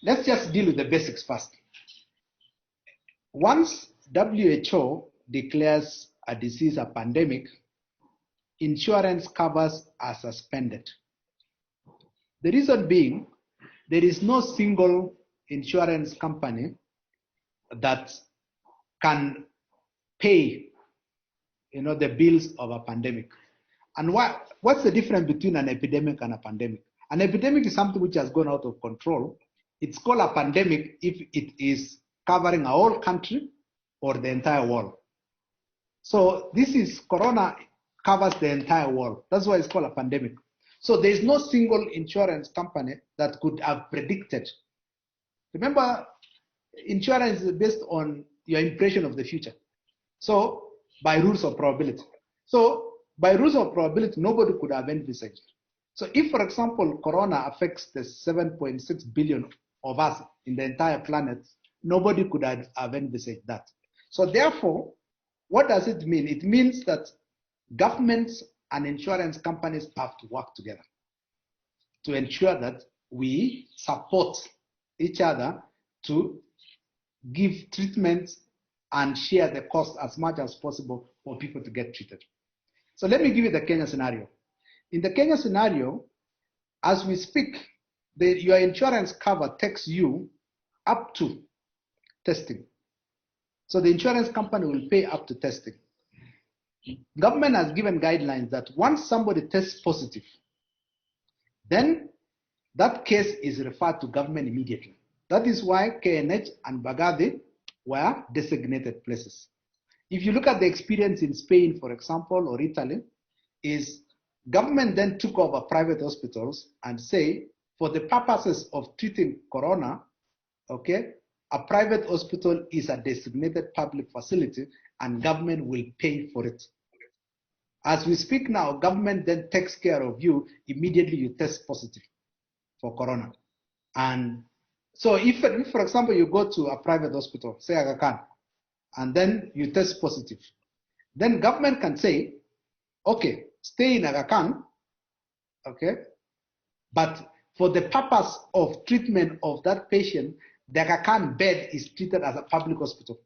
Let's just deal with the basics first. Once WHO declares a disease a pandemic, insurance covers are suspended. The reason being, there is no single insurance company that can pay, the bills of a pandemic. And what's the difference between an epidemic and a pandemic? An epidemic is something which has gone out of control. It's called a pandemic if it is covering a whole country or the entire world. So Corona covers the entire world. That's why it's called a pandemic. So there is no single insurance company that could have predicted. Remember, insurance is based on your impression of the future. So by rules of probability. So by rules of probability, nobody could have envisaged. So if, for example, Corona affects the 7.6 billion of us in the entire planet, nobody could have envisaged that. So therefore, what does it mean? It means that governments and insurance companies have to work together to ensure that we support each other to give treatments and share the cost as much as possible for people to get treated. So let me give you the Kenya scenario. In the Kenya scenario, as we speak, your insurance cover takes you up to testing. So the insurance company will pay up to testing. Government has given guidelines that once somebody tests positive, then that case is referred to government immediately. That is why KNH and Bagadi were designated places. If you look at the experience in Spain, for example, or Italy, is government then took over private hospitals and say, for the purposes of treating Corona, okay, a private hospital is a designated public facility and government will pay for it. As we speak now, government then takes care of you immediately you test positive for Corona. And so if for example, you go to a private hospital, say Aga Khan, and then you test positive, then government can say, okay, stay in Aga Khan, okay, but for the purpose of treatment of that patient, the Aga Khan bed is treated as a public hospital.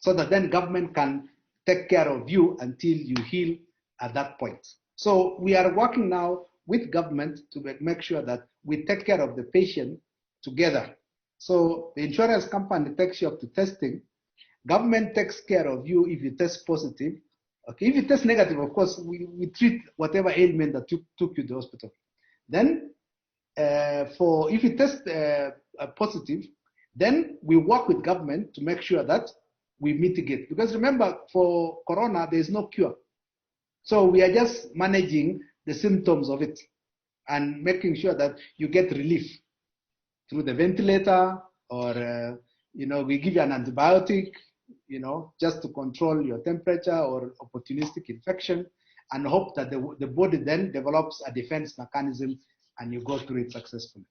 So that then government can take care of you until you heal at that point. So we are working now with government to make sure that we take care of the patient together. So the insurance company takes you up to testing. Government takes care of you if you test positive. Okay, if you test negative, of course, we treat whatever ailment that took you to the hospital. Then if you test positive, then we work with government to make sure that we mitigate. Because remember, for Corona, there is no cure. So we are just managing the symptoms of it and making sure that you get relief through the ventilator or, we give you an antibiotic, just to control your temperature or opportunistic infection and hope that the body then develops a defense mechanism and you go through it successfully.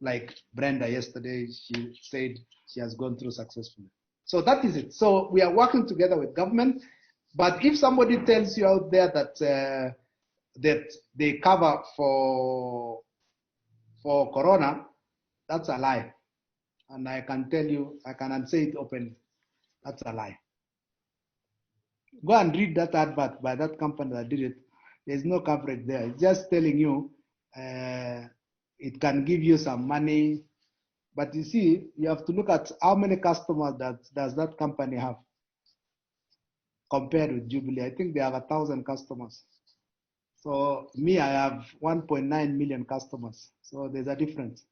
Like Brenda yesterday, she said she has gone through successfully. So that is it. So we are working together with government. But if somebody tells you out there that that they cover for Corona, that's a lie. And I can tell you, I can say it openly. That's a lie. Go and read that advert by that company that did it. There's no coverage there. It's just telling you it can give you some money. But you see, you have to look at how many customers does that company have compared with Jubilee. I think they have 1,000 customers. So me, I have 1.9 million customers. So there's a difference.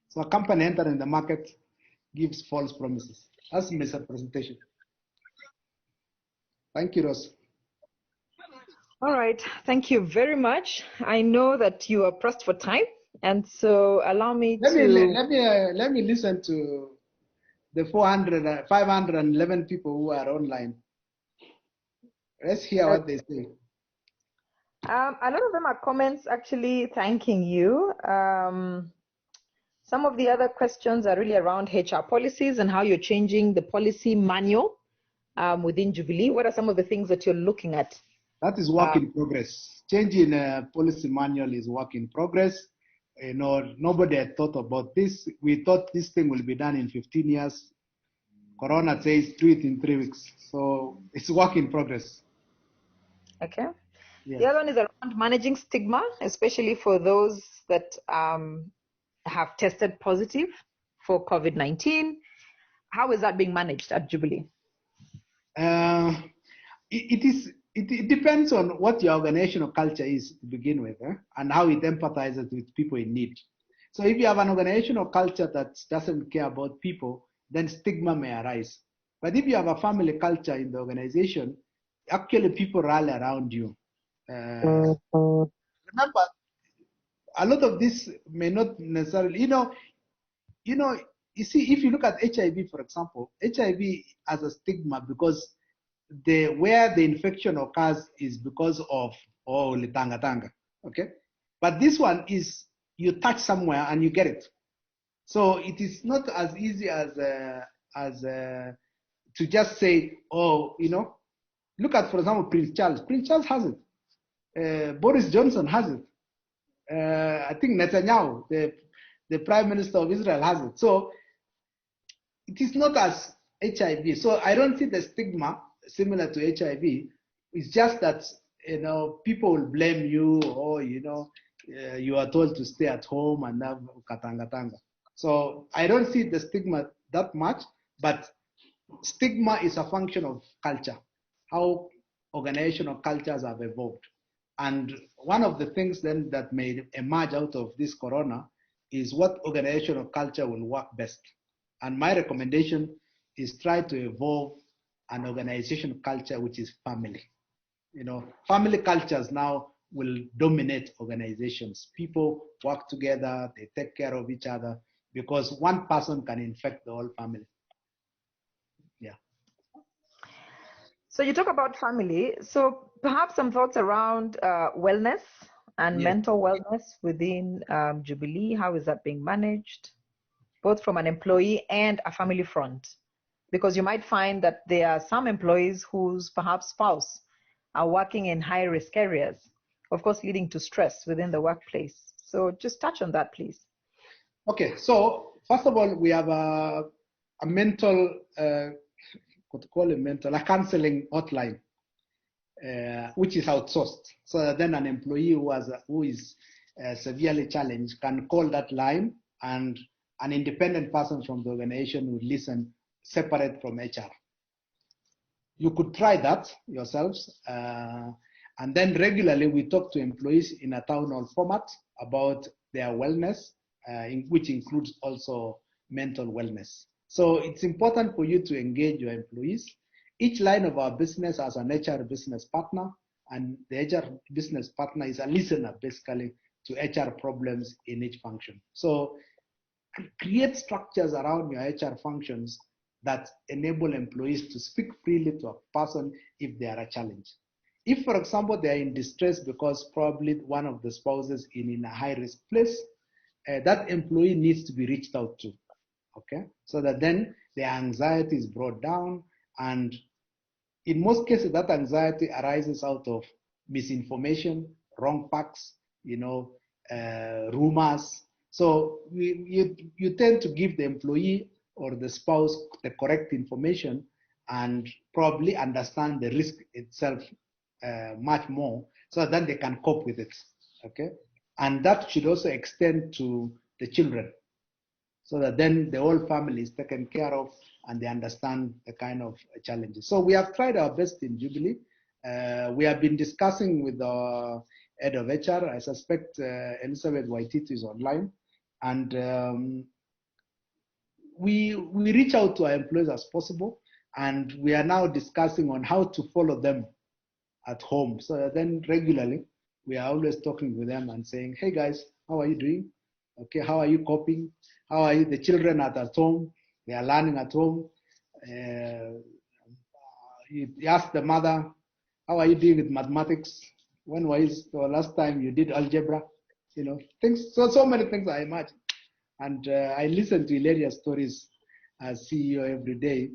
So a company entering the market gives false promises. That's misrepresentation. Thank you, Ross. All right, thank you very much. I know that you are pressed for time, and so allow me let me listen to the 511 people who are online. Let's hear what they say. A lot of them are comments actually thanking you. Some of the other questions are really around HR policies and how you're changing the policy manual within Jubilee. What are some of the things that you're looking at? That is work in progress. Changing policy manual is work in progress. Nobody had thought about this. We thought this thing will be done in 15 years. Corona says do it in 3 weeks. So it's work in progress. Okay. Yes. The other one is around managing stigma, especially for those that have tested positive for COVID-19. How is that being managed at Jubilee? It depends on what your organizational culture is to begin with, and how it empathizes with people in need. So if you have an organizational culture that doesn't care about people, then stigma may arise. But if you have a family culture in the organization, actually people rally around you. Remember, a lot of this may not necessarily, you see, if you look at HIV, for example, HIV has a stigma because where the infection occurs is because of litanga, okay? But this one is you touch somewhere and you get it. So it is not as easy as to just say, look at, for example, Prince Charles. Prince Charles has it. Boris Johnson has it. I think Netanyahu, the Prime Minister of Israel, has it. So it is not as HIV. So I don't see the stigma similar to HIV. It's just that people will blame you, or you are told to stay at home and have katanga. So I don't see the stigma that much, but stigma is a function of culture, how organizational cultures have evolved. And one of the things then that may emerge out of this corona is what organizational culture will work best. And my recommendation is try to evolve an organizational culture which is family. Family cultures now will dominate organizations. People work together, they take care of each other, because one person can infect the whole family. Yeah. So you talk about family. So perhaps some thoughts around wellness and mental wellness within Jubilee. How is that being managed, both from an employee and a family front? Because you might find that there are some employees whose perhaps spouse are working in high risk areas, of course, leading to stress within the workplace. So just touch on that, please. Okay, so first of all, we have a mental, a counseling hotline, which is outsourced. So then an employee who is severely challenged can call that line, and an independent person from the organization will listen, separate from HR. You could try that yourselves. And then regularly we talk to employees in a town hall format about their wellness, which includes also mental wellness. So it's important for you to engage your employees. Each line of our business has an HR business partner, and the HR business partner is a listener basically to HR problems in each function. So create structures around your HR functions that enable employees to speak freely to a person if they are a challenge. If, for example, they are in distress because probably one of the spouses is in a high-risk place, that employee needs to be reached out to, okay? So that then their anxiety is brought down, and in most cases, that anxiety arises out of misinformation, wrong facts, rumors. So you tend to give the employee or the spouse the correct information and probably understand the risk itself much more, so that then they can cope with it, okay? And that should also extend to the children, so that then the whole family is taken care of and they understand the kind of challenges. So we have tried our best in Jubilee. We have been discussing with the head of HR. I suspect Elizabeth Waititi is online. And we reach out to our employees as possible. And we are now discussing on how to follow them at home. So then regularly, we are always talking with them and saying, hey guys, how are you doing? Okay, how are you coping? How are you? The children are at home, they are learning at home. You ask the mother, how are you doing with mathematics? When was the last time you did algebra? Things, so many things I imagine. And I listen to hilarious stories as CEO every day,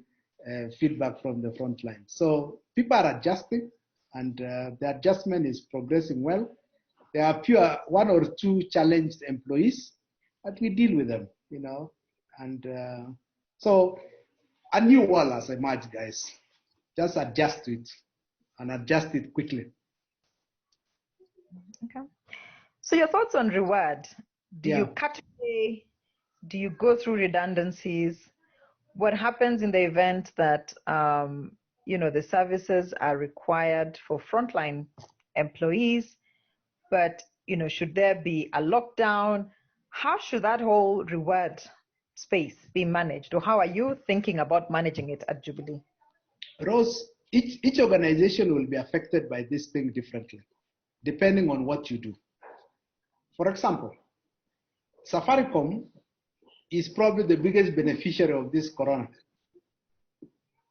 feedback from the front line. So people are adjusting, and the adjustment is progressing well. There are one or two challenged employees, but we deal with them, and so a new world has emerged, guys. Just adjust to it, and adjust it quickly. Okay. So your thoughts on reward? Do you cut pay? Do you go through redundancies? What happens in the event that the services are required for frontline employees, but should there be a lockdown? How should that whole reward space be managed, or how are you thinking about managing it at Jubilee? Rose, each organization will be affected by this thing differently, depending on what you do. For example, Safaricom is probably the biggest beneficiary of this corona,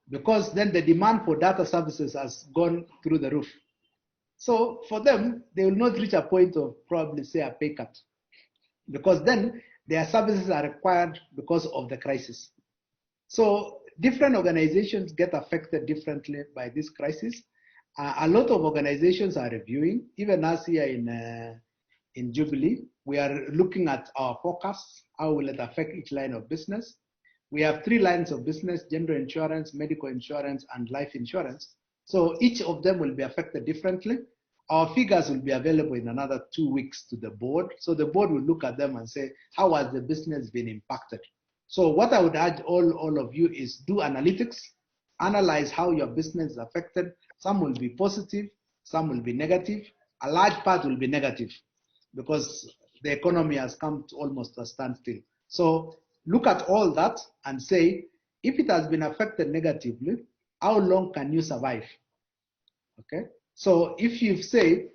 because then the demand for data services has gone through the roof. So for them, they will not reach a point of probably say a pay cut, because then their services are required because of the crisis. So different organizations get affected differently by this crisis. A lot of organizations are reviewing, even us here in Jubilee, we are looking at our forecasts, how will it affect each line of business. We have 3 lines of business: general insurance, medical insurance, and life insurance. So each of them will be affected differently. Our figures will be available in another 2 weeks to the board. So the board will look at them and say, how has the business been impacted? So what I would urge all of you is do analytics, analyze how your business is affected. Some will be positive, some will be negative. A large part will be negative because the economy has come to almost a standstill. So look at all that and say, if it has been affected negatively, how long can you survive? Okay. So if you say,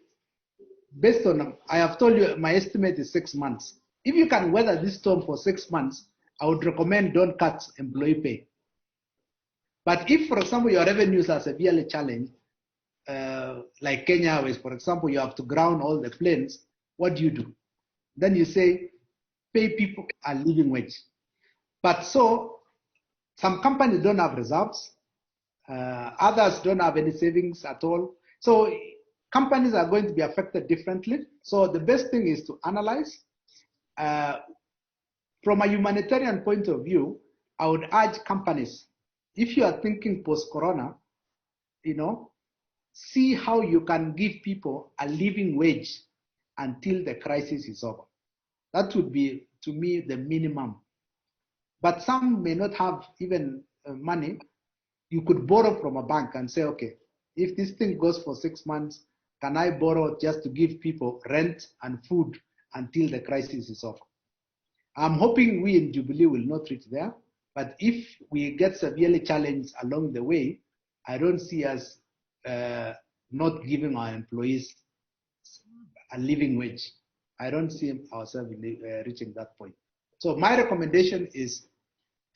based on, I have told you my estimate is 6 months. If you can weather this storm for 6 months, I would recommend don't cut employee pay. But if, for example, your revenues are severely challenged, like Kenya Airways, for example, you have to ground all the planes, what do? Then you say, pay people a living wage. But so, some companies don't have reserves, others don't have any savings at all. So companies are going to be affected differently. So the best thing is to analyze. From a humanitarian point of view, I would urge companies, if you are thinking post-corona, see how you can give people a living wage until the crisis is over. That would be, to me, the minimum. But some may not have even money. You could borrow from a bank and say, okay, if this thing goes for 6 months, can I borrow just to give people rent and food until the crisis is over? I'm hoping we in Jubilee will not reach there, but if we get severely challenged along the way, I don't see us not giving our employees a living wage. I don't see ourselves reaching that point. So my recommendation is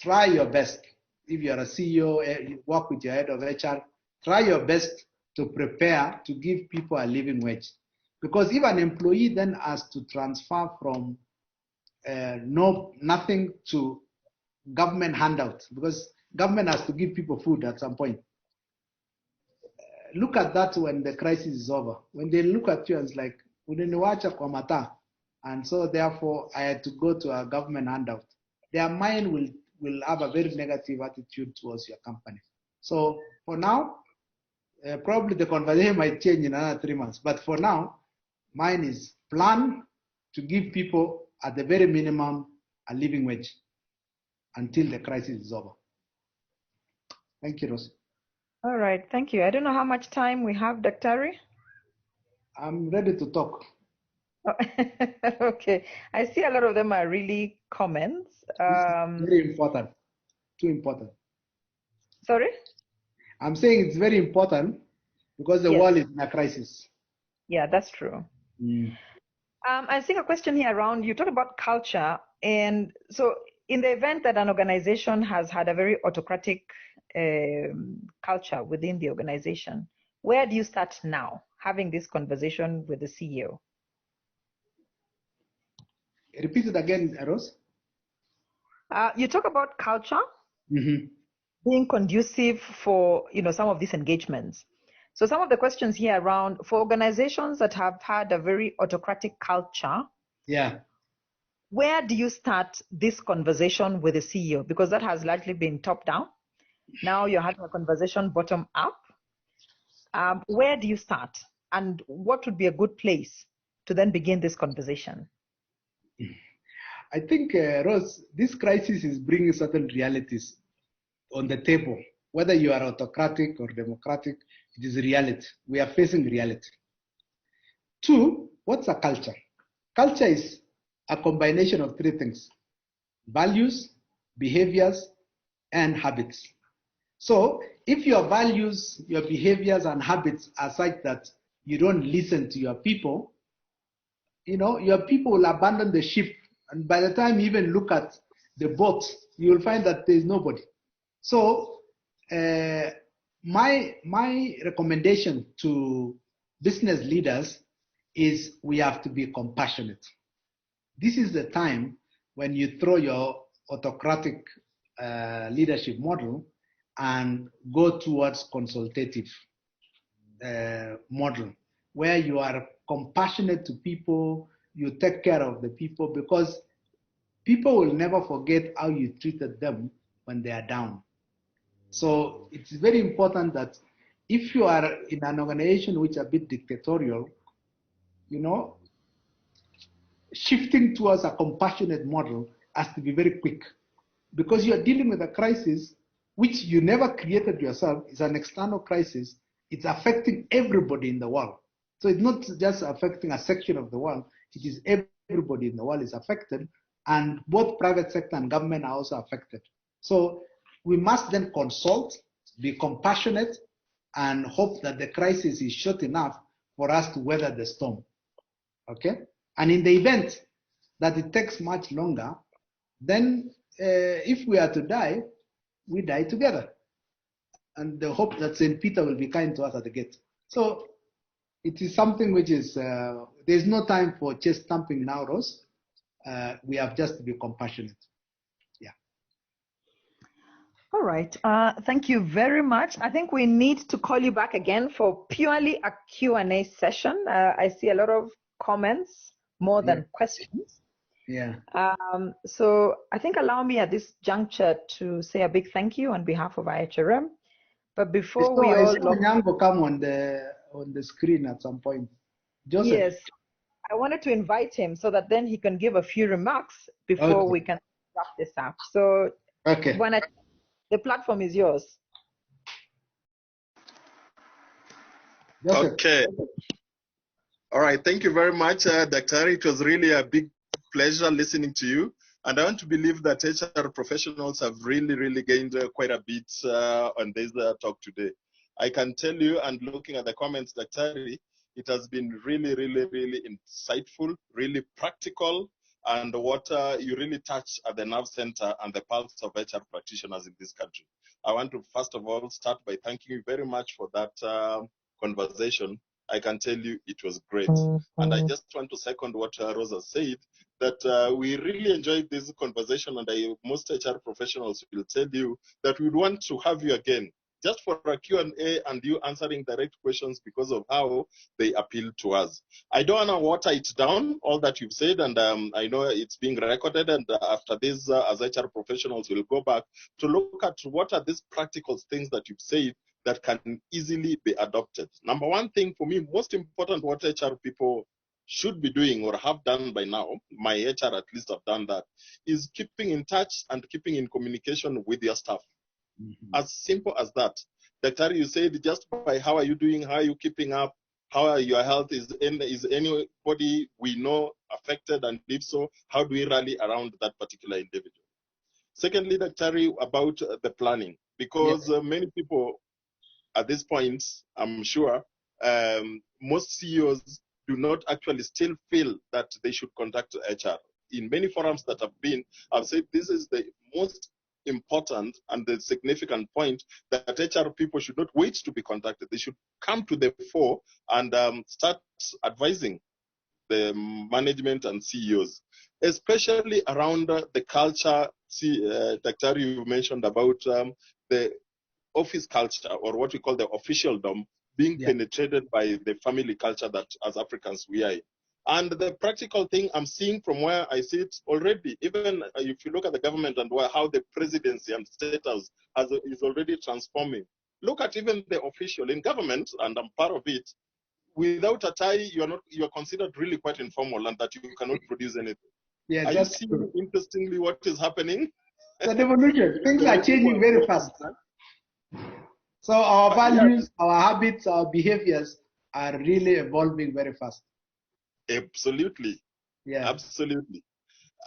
try your best. If you're a CEO, you work with your head of HR, try your best to prepare to give people a living wage. Because if an employee then has to transfer from nothing to government handout, because government has to give people food at some point. Look at that when the crisis is over. When they look at you and it's like, uniniwacha kwa mata, and so therefore I had to go to a government handout. Their mind will have a very negative attitude towards your company. So for now, probably the conversation might change in another 3 months. But for now, mine is plan to give people at the very minimum a living wage until the crisis is over. Thank you, Rose. All right, thank you. I don't know how much time we have, Dr. I'm ready to talk. Oh, okay, I see a lot of them are really comments. Very important, too important. Sorry? I'm saying it's very important because the world is in a crisis. Yeah, that's true. I see a question here around, you talk about culture, and so in the event that an organization has had a very autocratic culture within the organization, where do you start now, having this conversation with the CEO? Repeat it again, Rose. You talk about culture being conducive for some of these engagements. So some of the questions here around, for organizations that have had a very autocratic culture, where do you start this conversation with the CEO? Because that has largely been top down. Now you're having a conversation bottom up. Where do you start? And what would be a good place to then begin this conversation? I think, Rose, this crisis is bringing certain realities on the table. Whether you are autocratic or democratic, it is reality. We are facing reality. Two, what's a culture? Culture is a combination of three things: values, behaviors, and habits. So if your values, your behaviors, and habits are such that you don't listen to your people, your people will abandon the ship. And by the time you even look at the boat, you will find that there's nobody. So my recommendation to business leaders is we have to be compassionate. This is the time when you throw your autocratic leadership model and go towards consultative model, where you are compassionate to people, you take care of the people, because people will never forget how you treated them when they are down. So it's very important that if you are in an organization which is a bit dictatorial, shifting towards a compassionate model has to be very quick, because you are dealing with a crisis which you never created yourself. It's an external crisis. It's affecting everybody in the world. So it's not just affecting a section of the world. It is everybody in the world is affected, and both private sector and government are also affected. So we must then consult, be compassionate, and hope that the crisis is short enough for us to weather the storm. Okay? And in the event that it takes much longer, then if we are to die, we die together. And the hope that St. Peter will be kind to us at the gate. So it is something which is, there's no time for chest thumping now, Rose. We have just to be compassionate. Yeah. All right. Thank you very much. I think we need to call you back again for purely a Q&A session. I see a lot of comments more than questions. Yeah. So I think allow me at this juncture to say a big thank you on behalf of Ihrm. But before we all Nyango come on the screen at some point. Joseph. Yes, I wanted to invite him so that then he can give a few remarks before we can wrap this up. So the platform is yours. Joseph. Okay. All right. Thank you very much, Dr. It was really a big pleasure listening to you. And I want to believe that HR professionals have really gained quite a bit on this talk today. I can tell you, and looking at the comments, Dr. it has been really insightful, really practical, and what you really touch at the nerve center and the pulse of HR practitioners in this country. I want to first of all start by thanking you very much for that conversation. I can tell you it was great. And I just want to second what Rosa said, that we really enjoyed this conversation, and most HR professionals will tell you that we want to have you again, just for a Q&A and you answering direct questions because of how they appeal to us. I don't want to water it down, all that you've said, and I know it's being recorded, and after this, as HR professionals, will go back to look at what are these practical things that you've said that can easily be adopted. Number one thing for me, most important, what HR people should be doing or have done by now, my HR at least have done that, is keeping in touch and keeping in communication with your staff. As simple as that. Dr. You said just by how are you doing, how are you keeping up, how are your health, is anybody we know affected, and if so, how do we rally around that particular individual? Secondly, Dr. about the planning, because many people at this point, I'm sure, most CEOs do not actually still feel that they should contact HR. In many forums that have been, I've said this is the most important and the significant point, that HR people should not wait to be contacted. They should come to the fore and start advising the management and CEOs, especially around the culture. Dr. You mentioned about the office culture, or what we call the officialdom, being penetrated by the family culture that as Africans we are in. And the practical thing I'm seeing from where I sit already, even if you look at the government and how the presidency and status is already transforming. Look at even the official in government, and I'm part of it. without a tie, you are considered really quite informal and that you cannot produce anything. Yeah, Are you that's seeing, true. interestingly, what is happening? The evolution, things are changing very fast. So our values, our habits, our behaviors are really evolving very fast. Absolutely. Yeah. Absolutely.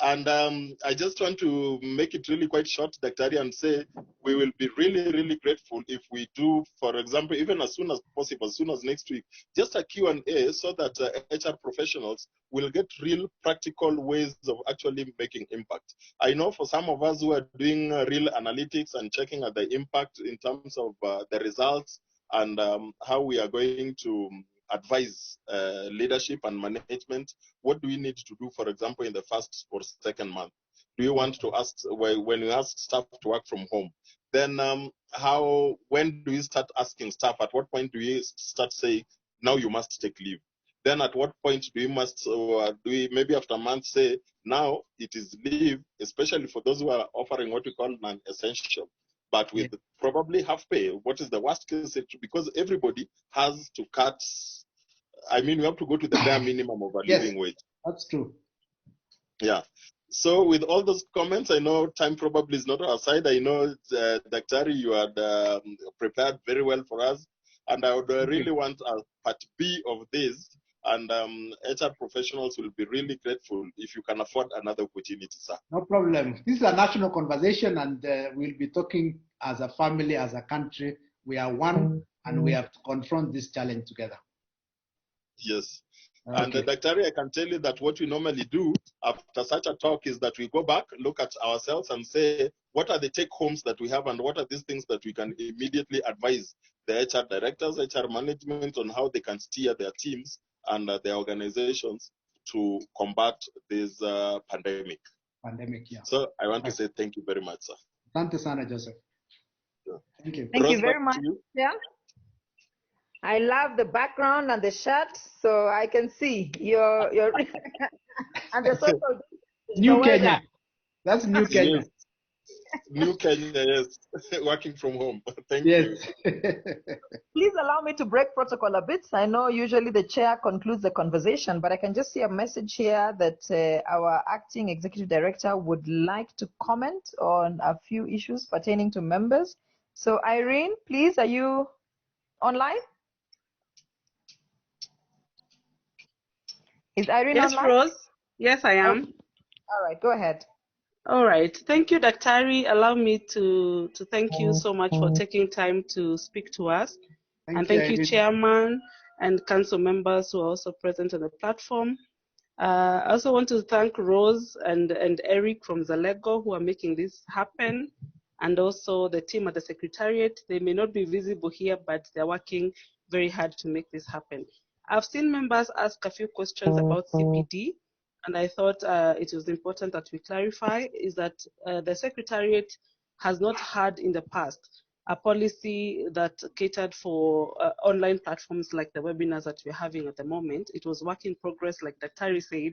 And I just want to make it really quite short, Dr. and say we will be really, really grateful if we do, for example, even as soon as possible, as soon as next week, just a Q&A so that HR professionals will get real practical ways of actually making impact. I know for some of us who are doing real analytics and checking at the impact in terms of the results and how we are going to advise leadership and management, what do we need to do, for example, in the first or second month? Do you want to ask, when you ask staff to work from home, then when do you start asking staff? At what point do you start saying, now you must take leave? Then at what point do we maybe after a month say, now it is leave, especially for those who are offering what we call non-essential, but with probably half pay? What is the worst case? Because everybody has to cut. I mean, we have to go to the bare minimum of a living wage. That's true. Yeah. So with all those comments, I know time probably is not our side. I know, Dr. you had prepared very well for us. And I would really want a part B of this. And HR professionals will be really grateful if you can afford another opportunity, sir. No problem. This is a national conversation, and we'll be talking as a family, as a country. We are one, and we have to confront this challenge together. Yes. Okay. And Dr. I can tell you that what we normally do after such a talk is that we go back, look at ourselves and say, what are the take homes that we have and what are these things that we can immediately advise the HR directors, HR management on how they can steer their teams and their organizations to combat this pandemic. Yeah. So I want to say thank you very much, sir. Thank you, Sana Joseph. Yeah. Thank you. Thank Rose, you very much. Yeah. I love the background and the shirt, so I can see your and the social New Kenya. That's New Kenya. Yes. New Kenya, yes. Working from home. Thank you. Please allow me to break protocol a bit. I know usually the chair concludes the conversation, but I can just see a message here that our acting executive director would like to comment on a few issues pertaining to members. So Irene, please, are you online? Is Irene yes, online? Rose. Yes, I am. Okay. All right, go ahead. All right. Thank you, Dr. Allow me to thank you so much for taking time to speak to us. Thank you, Chairman and Council members who are also present on the platform. I also want to thank Rose and Eric from Zalego who are making this happen, and also the team at the Secretariat. They may not be visible here, but they're working very hard to make this happen. I've seen members ask a few questions about CPD, and I thought it was important that we clarify is that the Secretariat has not had in the past a policy that catered for online platforms like the webinars that we're having at the moment. It was work in progress, like Dr. said,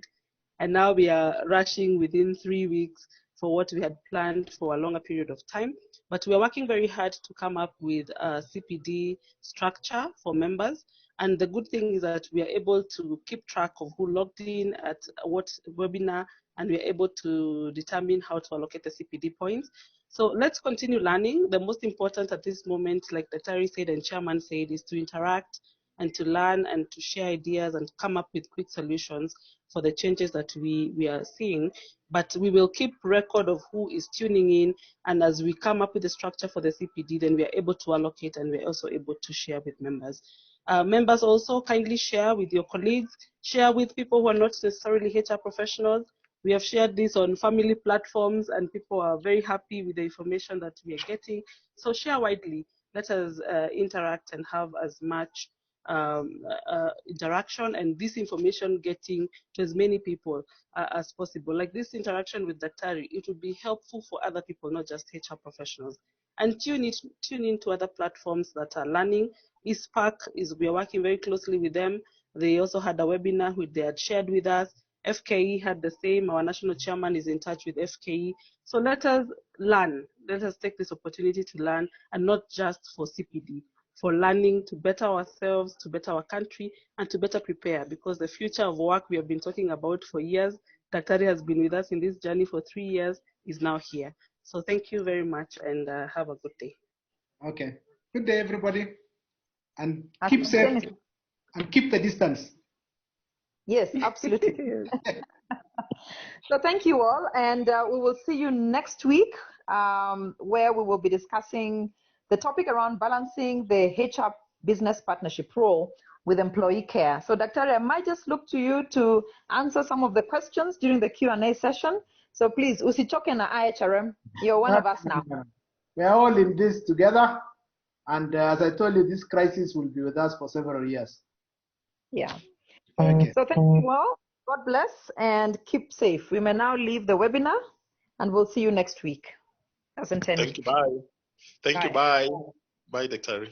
and now we are rushing within 3 weeks for what we had planned for a longer period of time. But we are working very hard to come up with a CPD structure for members. And the good thing is that we are able to keep track of who logged in at what webinar, and we are able to determine how to allocate the CPD points. So let's continue learning. The most important at this moment, like Dr. said and Chairman said, is to interact and to learn and to share ideas and come up with quick solutions for the changes that we are seeing. But we will keep record of who is tuning in, and as we come up with the structure for the CPD, then we are able to allocate and we're also able to share with members. Members also kindly share with your colleagues, share with people who are not necessarily HR professionals. We have shared this on family platforms and people are very happy with the information that we are getting. So share widely. Let us interact and have as much interaction and this information getting to as many people as possible. Like this interaction with Dr. it would be helpful for other people, not just HR professionals. And tune in to other platforms that are learning. eSpark we are working very closely with them. They also had a webinar which they had shared with us. FKE had the same. Our national chairman is in touch with FKE. So let us learn. Let us take this opportunity to learn, and not just for CPD, for learning to better ourselves, to better our country, and to better prepare, because the future of work we have been talking about for years, Daktari has been with us in this journey for 3 years, is now here. So thank you very much, and have a good day. Okay. Good day, everybody. And keep safe and keep the distance. Yes, absolutely. So thank you all, and we will see you next week, where we will be discussing the topic around balancing the HR business partnership role with employee care. So Daktari, I might just look to you to answer some of the questions during the Q&A session. So please, usichoke na Ihrm, you're one of us now. We are all in this together, and as I told you, this crisis will be with us for several years. Yeah. Okay. So thank you all. God bless and keep safe. We may now leave the webinar, and we'll see you next week as intended. Thank you. Bye. Thank you. Bye. Bye, Daktari.